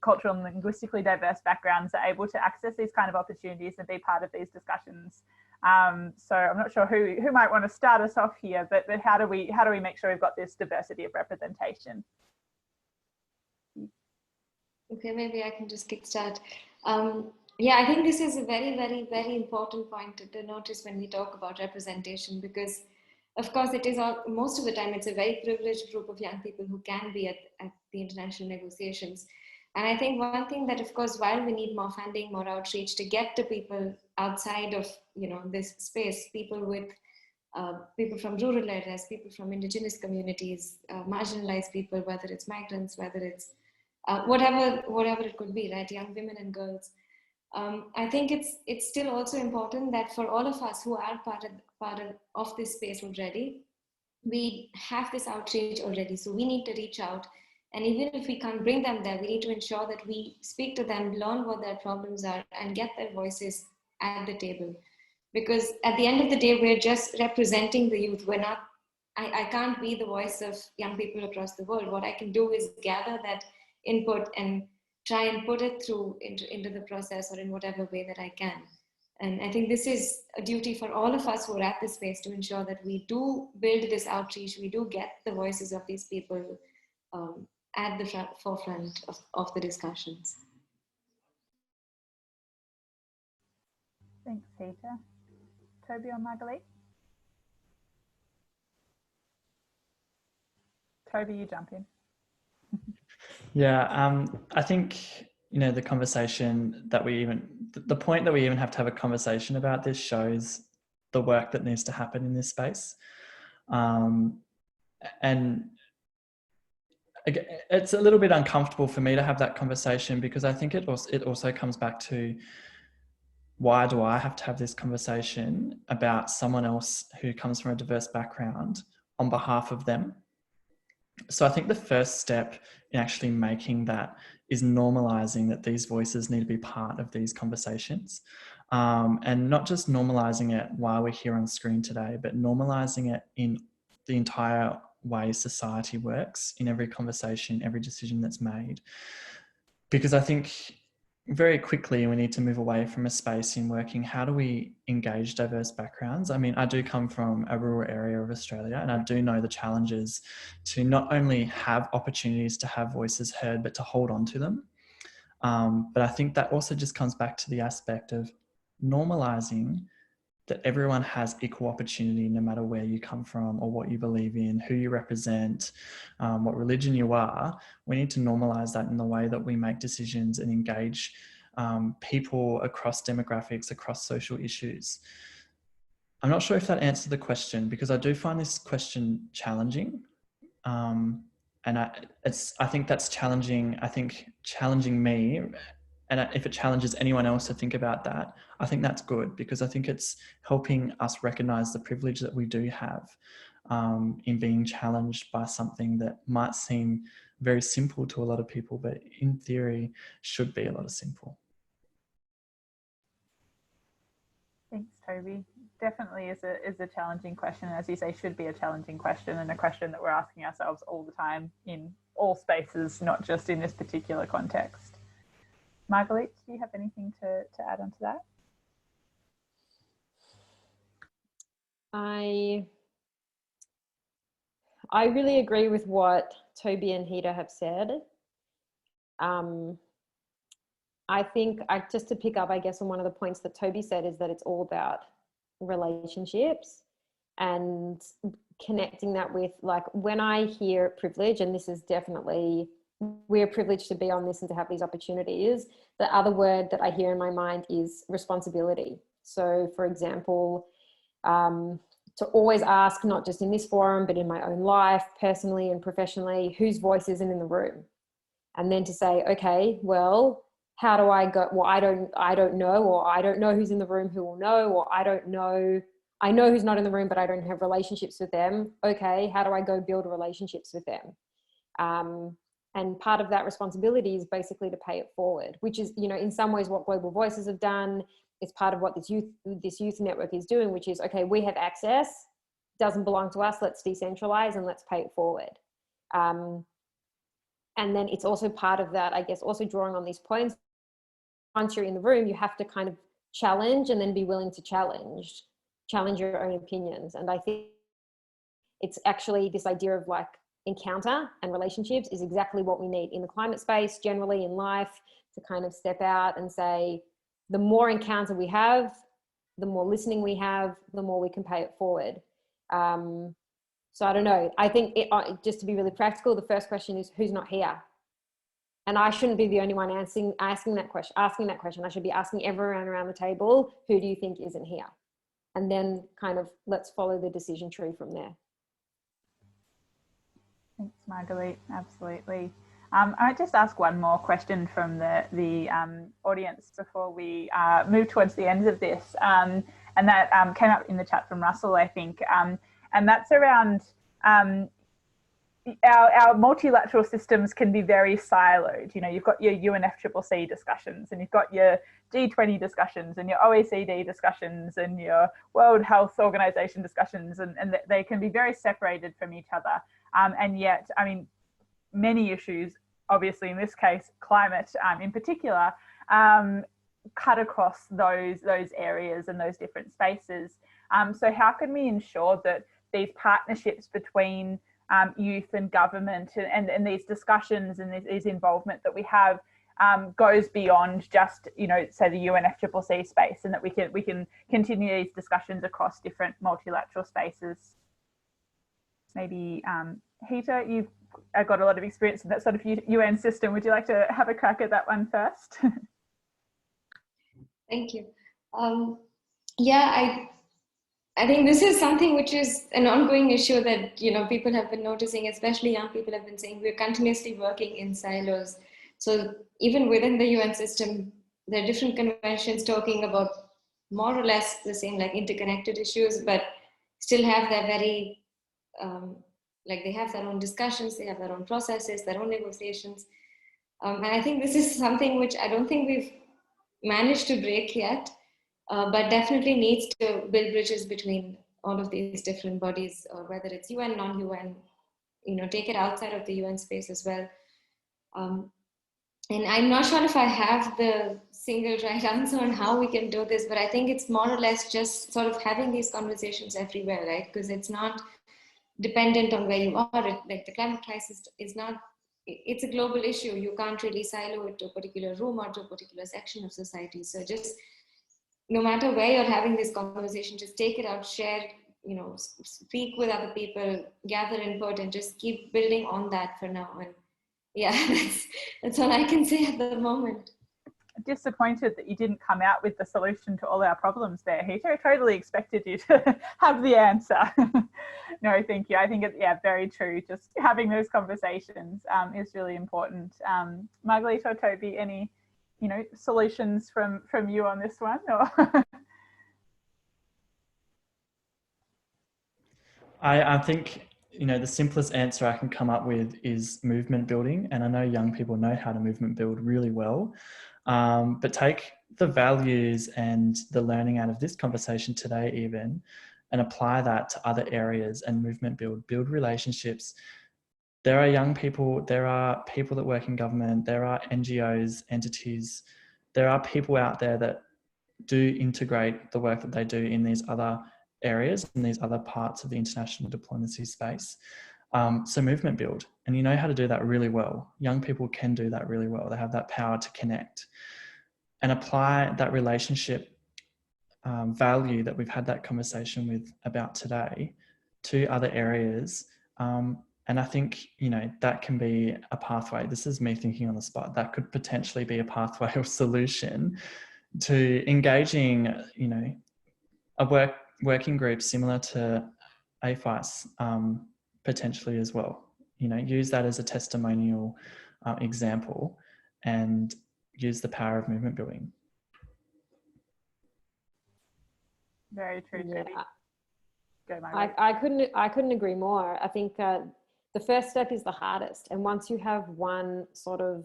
cultural and linguistically diverse backgrounds are able to access these kind of opportunities and be part of these discussions. So I'm not sure who might want to start us off here, but how do we make sure we've got this diversity of representation? Okay, maybe I can just kickstart. Yeah, I think this is a very, very, very important point to notice when we talk about representation, because of course it is most of the time it's a very privileged group of young people who can be at the international negotiations. And I think one thing that, of course, while we need more funding, more outreach to get to people outside of, this space, people from rural areas, people from indigenous communities, marginalized people, whether it's migrants, whether it's whatever it could be, right? Young women and girls. I think it's still also important that for all of us who are part of this space already, we have this outreach already. So we need to reach out. And even if we can't bring them there, we need to ensure that we speak to them, learn what their problems are, and get their voices at the table. Because at the end of the day, we're just representing the youth. We're not, I can't be the voice of young people across the world. What I can do is gather that input and try and put it through into the process, or in whatever way that I can. And I think this is a duty for all of us who are at this space to ensure that we do build this outreach, we do get the voices of these people at the forefront of the discussions. Thanks, Hita. Toby or Margaret? Toby, you jump in. Yeah, I think, the conversation that the point that we even have to have a conversation about this shows the work that needs to happen in this space. And it's a little bit uncomfortable for me to have that conversation, because I think it also comes back to, why do I have to have this conversation about someone else who comes from a diverse background on behalf of them? So I think the first step in actually making that is normalizing that these voices need to be part of these conversations, and not just normalizing it while we're here on screen today, but normalizing it in the entire way society works, in every conversation, every decision that's made. Because I think very quickly we need to move away from a space in working, how do we engage diverse backgrounds? I mean, I do come from a rural area of Australia, and I do know the challenges to not only have opportunities to have voices heard, but to hold on to them. But I think that also just comes back to the aspect of normalizing that everyone has equal opportunity, no matter where you come from or what you believe in, who you represent, what religion you are. We need to normalize that in the way that we make decisions and engage people across demographics, across social issues. I'm not sure if that answered the question, because I do find this question challenging. And I think that's challenging. I think challenging me and if it challenges anyone else to think about that, I think that's good, because I think it's helping us recognize the privilege that we do have in being challenged by something that might seem very simple to a lot of people, but in theory should be a lot of simple. Thanks, Toby. Definitely is a challenging question. As you say, should be a challenging question, and a question that we're asking ourselves all the time in all spaces, not just in this particular context. Margaret, do you have anything to add on to that? I really agree with what Toby and Hita have said. I think, just to pick up, I guess, on one of the points that Toby said, is that it's all about relationships and connecting that with, like, when I hear privilege, and this is definitely, we're privileged to be on this and to have these opportunities, the other word that I hear in my mind is responsibility. So, for example, to always ask, not just in this forum, but in my own life, personally and professionally, whose voice isn't in the room? And then to say, okay, well, how do I go? Well, I don't know, or I don't know who's in the room who will know, or I know who's not in the room, but I don't have relationships with them. Okay, how do I go build relationships with them? And part of that responsibility is basically to pay it forward, which is, you know, in some ways what Global Voices have done. It's part of what this youth network is doing, which is, okay, we have access, doesn't belong to us, let's decentralize and let's pay it forward. And then it's also part of that, I guess, also drawing on these points. Once you're in the room, you have to kind of challenge and then be willing to challenge your own opinions. And I think it's actually this idea of, like, encounter and relationships is exactly what we need in the climate space, generally in life, to kind of step out and say, the more encounter we have, the more listening we have, the more we can pay it forward. So I don't know. I think, just to be really practical, the first question is, who's not here? And I shouldn't be the only one asking that question. I should be asking everyone around the table, who do you think isn't here? And then kind of let's follow the decision tree from there. Thanks, Margaret. Absolutely. I might just ask one more question from the audience before we move towards the end of this. And that came up in the chat from Russell, I think. And that's around our multilateral systems can be very siloed. You know, you've got your UNFCCC discussions, and you've got your G20 discussions, and your OECD discussions, and your World Health Organization discussions, and they can be very separated from each other. And yet, I mean, many issues, obviously in this case, climate in particular, cut across those areas and those different spaces. So how can we ensure that these partnerships between youth and government and these discussions and these involvement that we have goes beyond just, you know, say the UNFCCC space, and that we can continue these discussions across different multilateral spaces? Maybe Hita, you've got a lot of experience in that sort of UN system. Would you like to have a crack at that one first? Thank you. Yeah, I think this is something which is an ongoing issue that, you know, people have been noticing, especially young people have been saying we're continuously working in silos. So even within the UN system, there are different conventions talking about more or less the same, like, interconnected issues, but still have their very, like, they have their own discussions, they have their own processes, their own negotiations. And I think this is something which I don't think we've managed to break yet. But definitely needs to build bridges between all of these different bodies, or whether it's UN, non-UN, you know, take it outside of the UN space as well. And I'm not sure if I have the single right answer on how we can do this, but I think it's more or less just sort of having these conversations everywhere, right? Because it's not dependent on where you are. Like, the climate crisis is not, it's a global issue. You can't really silo it to a particular room or to a particular section of society. So just, no matter where you're having this conversation, just take it out, share, you know, speak with other people, gather input, and just keep building on that for now. And yeah, that's all I can say at the moment. Disappointed that you didn't come out with the solution to all our problems there, Hita. I totally expected you to have the answer. No, thank you. I think it's, yeah, very true. Just having those conversations is really important. Margaret or Toby, any solutions from you on this one? Or I think, the simplest answer I can come up with is movement building. And I know young people know how to movement build really well, but take the values and the learning out of this conversation today even, and apply that to other areas and movement build relationships. There are young people, there are people that work in government, there are NGOs, entities, there are people out there that do integrate the work that they do in these other areas and these other parts of the international diplomacy space. So movement build, and you know how to do that really well. Young people can do that really well. They have that power to connect and apply that relationship value that we've had that conversation with about today to other areas. And I think, that can be a pathway. This is me thinking on the spot. That could potentially be a pathway or solution to engaging, a working group similar to AYFICE potentially as well. Use that as a testimonial example and use the power of movement building. Very true. Yeah. Go, Margaret. I couldn't agree more. I think the first step is the hardest, and once you have one sort of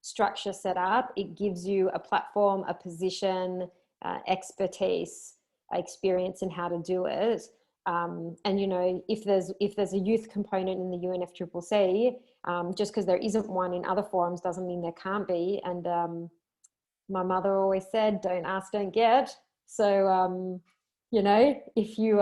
structure set up, it gives you a platform, a position, expertise, experience in how to do it. And if there's a youth component in the UNFCCC, just because there isn't one in other forums doesn't mean there can't be. And my mother always said, "Don't ask, don't get." So if you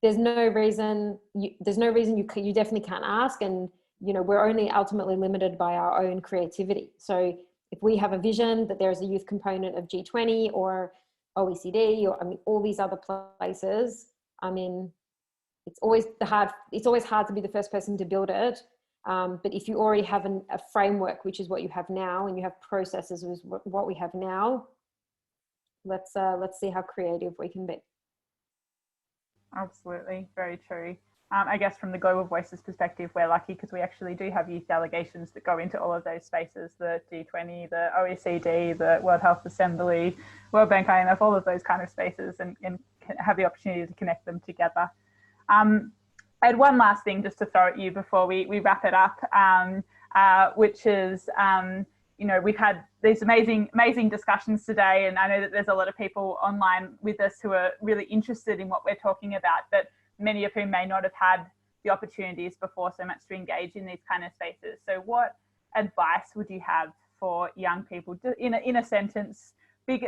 there's no reason you definitely can't ask, and we're only ultimately limited by our own creativity. So if we have a vision that there's a youth component of G20 or OECD or all these other places, it's always hard to be the first person to build it. But if you already have a framework, which is what you have now, and you have processes, is what we have now, let's see how creative we can be. Absolutely, very true. I guess from the Global Voices perspective, we're lucky because we actually do have youth delegations that go into all of those spaces, the G20, the OECD, the World Health Assembly, World Bank, IMF, all of those kind of spaces, and have the opportunity to connect them together. I had one last thing just to throw at you before we wrap it up, which is, we've had these amazing discussions today, and I know that there's a lot of people online with us who are really interested in what we're talking about, but many of whom may not have had the opportunities before so much to engage in these kind of spaces. So what advice would you have for young people in a sentence, big,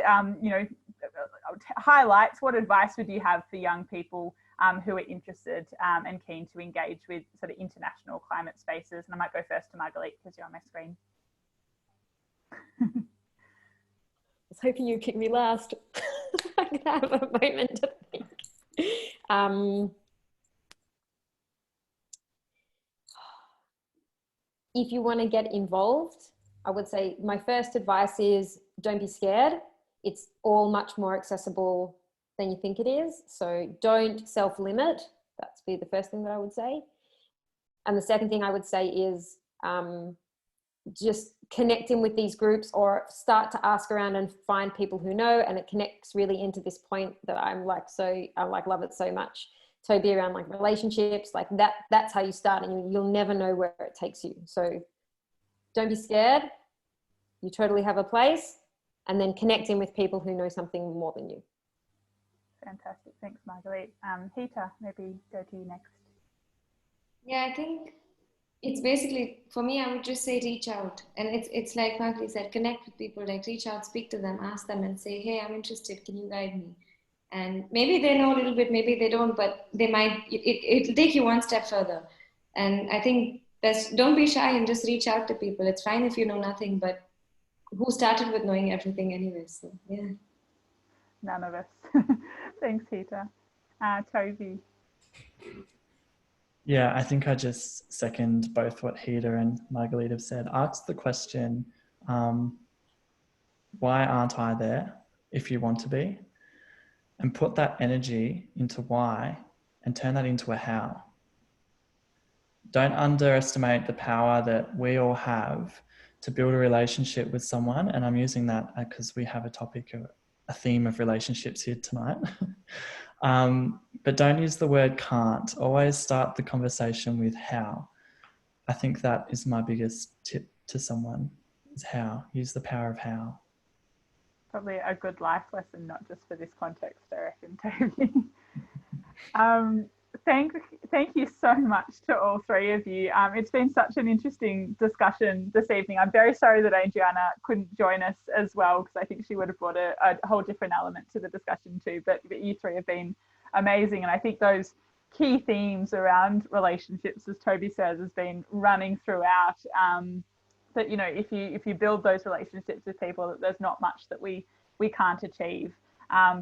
highlights? What advice would you have for young people who are interested and keen to engage with sort of international climate spaces? And I might go first to Marguerite because you're on my screen. I was hoping you'd pick me last. I can have a moment to think. If you want to get involved, I would say my first advice is don't be scared. It's all much more accessible than you think it is. So don't self-limit. That's be the first thing that I would say. And the second thing I would say is just connecting with these groups, or start to ask around and find people who know. And it connects really into this point that I love it so much. Toby, around like relationships, like that's how you start, and you'll never know where it takes you. So don't be scared. You totally have a place, and then connecting with people who know something more than you. Fantastic. Thanks, Marguerite. Hita, maybe go to you next. Yeah, I think it's basically, for me, I would just say reach out. And it's like Marguerite said, connect with people, like reach out, speak to them, ask them and say, hey, I'm interested, can you guide me? And maybe they know a little bit, maybe they don't, but they might, it'll take you one step further. And I think don't be shy and just reach out to people. It's fine if you know nothing, but who started with knowing everything anyway? So yeah. None of us. Thanks, Hita. Toby. Yeah, I think I just second both what Hita and Marguerite have said. Ask the question, why aren't I there if you want to be? And put that energy into why and turn that into a how. Don't underestimate the power that we all have to build a relationship with someone, and I'm using that because we have a theme of relationships here tonight. But don't use the word can't. Always start the conversation with how. I think that is my biggest tip to someone, is how. Use the power of how. Probably a good life lesson, not just for this context, I reckon, Toby. Thank you so much to all three of you. It's been such an interesting discussion this evening. I'm very sorry that Adriana couldn't join us as well, because I think she would have brought a whole different element to the discussion too, but you three have been amazing. And I think those key themes around relationships, as Toby says, has been running throughout. That, you know, if you build those relationships with people, that there's not much that we can't achieve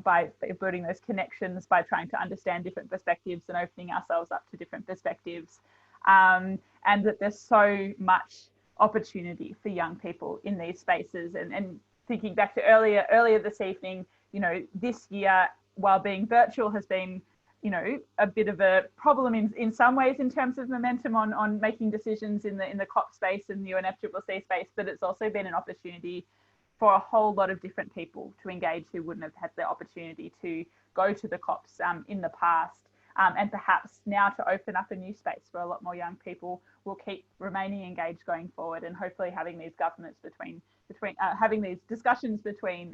by building those connections, by trying to understand different perspectives and opening ourselves up to different perspectives, and that there's so much opportunity for young people in these spaces. And thinking back to earlier this evening, you know, this year, while being virtual, has been, you know, a bit of a problem in some ways in terms of momentum on making decisions in the COP space and the UNFCCC space, but it's also been an opportunity for a whole lot of different people to engage who wouldn't have had the opportunity to go to the COPs in the past, and perhaps now to open up a new space where a lot more young people will keep remaining engaged going forward, and hopefully having these having these discussions between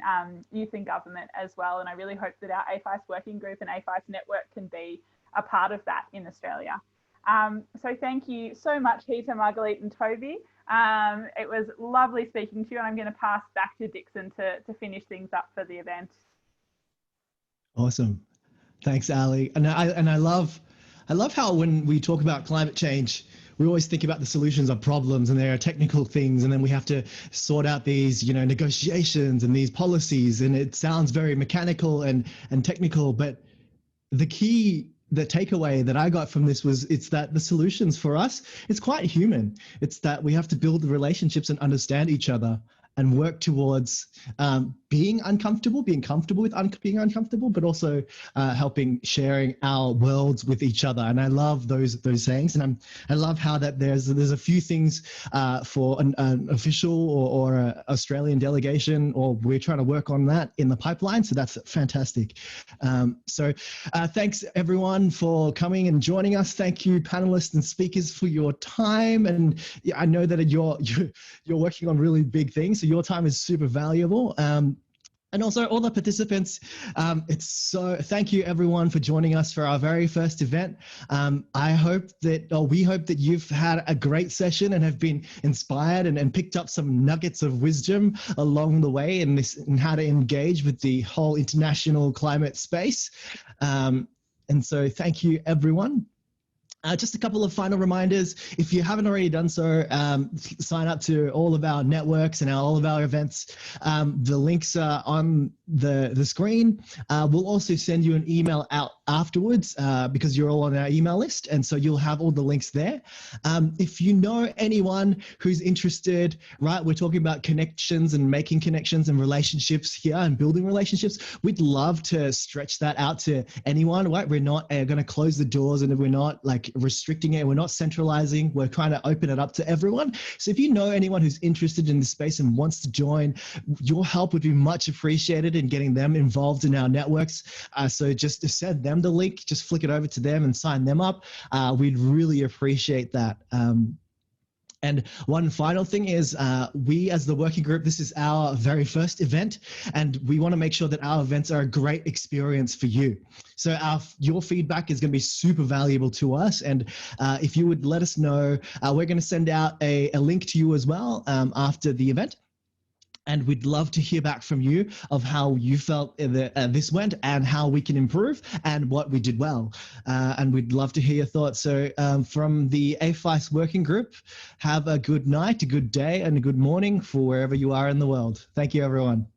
youth and government as well. And I really hope that our AYFICE working group and AYFICE network can be a part of that in Australia. So thank you so much, Hita, Margalit and Toby. It was lovely speaking to you, and I'm going to pass back to Dixon to finish things up for the event. Awesome. Thanks, Ali. And I love how when we talk about climate change, we always think about the solutions of problems, and there are technical things, and then we have to sort out these, you know, negotiations and these policies, and it sounds very mechanical and technical, but the takeaway that I got from this was it's that the solutions for us, it's quite human. It's that we have to build the relationships and understand each other and work towards being uncomfortable, being comfortable with being uncomfortable, but also helping sharing our worlds with each other. And I love those sayings, and I love how that there's a few things for an official or a Australian delegation, or we're trying to work on that in the pipeline. So that's fantastic. So thanks everyone for coming and joining us. Thank you, panelists and speakers, for your time. And I know that you're working on really big things, so your time is super valuable. And also all the participants, thank you everyone for joining us for our very first event. We hope that you've had a great session and have been inspired and picked up some nuggets of wisdom along the way in how to engage with the whole international climate space. And so thank you everyone. Just a couple of final reminders. If you haven't already done so, sign up to all of our networks and all of our events. The links are on the screen. We'll also send you an email out afterwards because you're all on our email list, and so you'll have all the links there. If you know anyone who's interested, right, we're talking about connections and making connections and relationships here and building relationships. We'd love to stretch that out to anyone, right? We're not going to close the doors, and we're not like restricting it. We're not centralizing. We're trying to open it up to everyone. So if you know anyone who's interested in this space and wants to join, your help would be much appreciated in getting them involved in our networks. So just send them the link, just flick it over to them and sign them up. We'd really appreciate that. And one final thing is we as the working group, this is our very first event, and we want to make sure that our events are a great experience for you. So your feedback is going to be super valuable to us. And if you would let us know, we're going to send out a link to you as well after the event. And we'd love to hear back from you of how you felt this went and how we can improve and what we did well. And we'd love to hear your thoughts. So from the AYFICE working group, have a good night, a good day, and a good morning for wherever you are in the world. Thank you, everyone.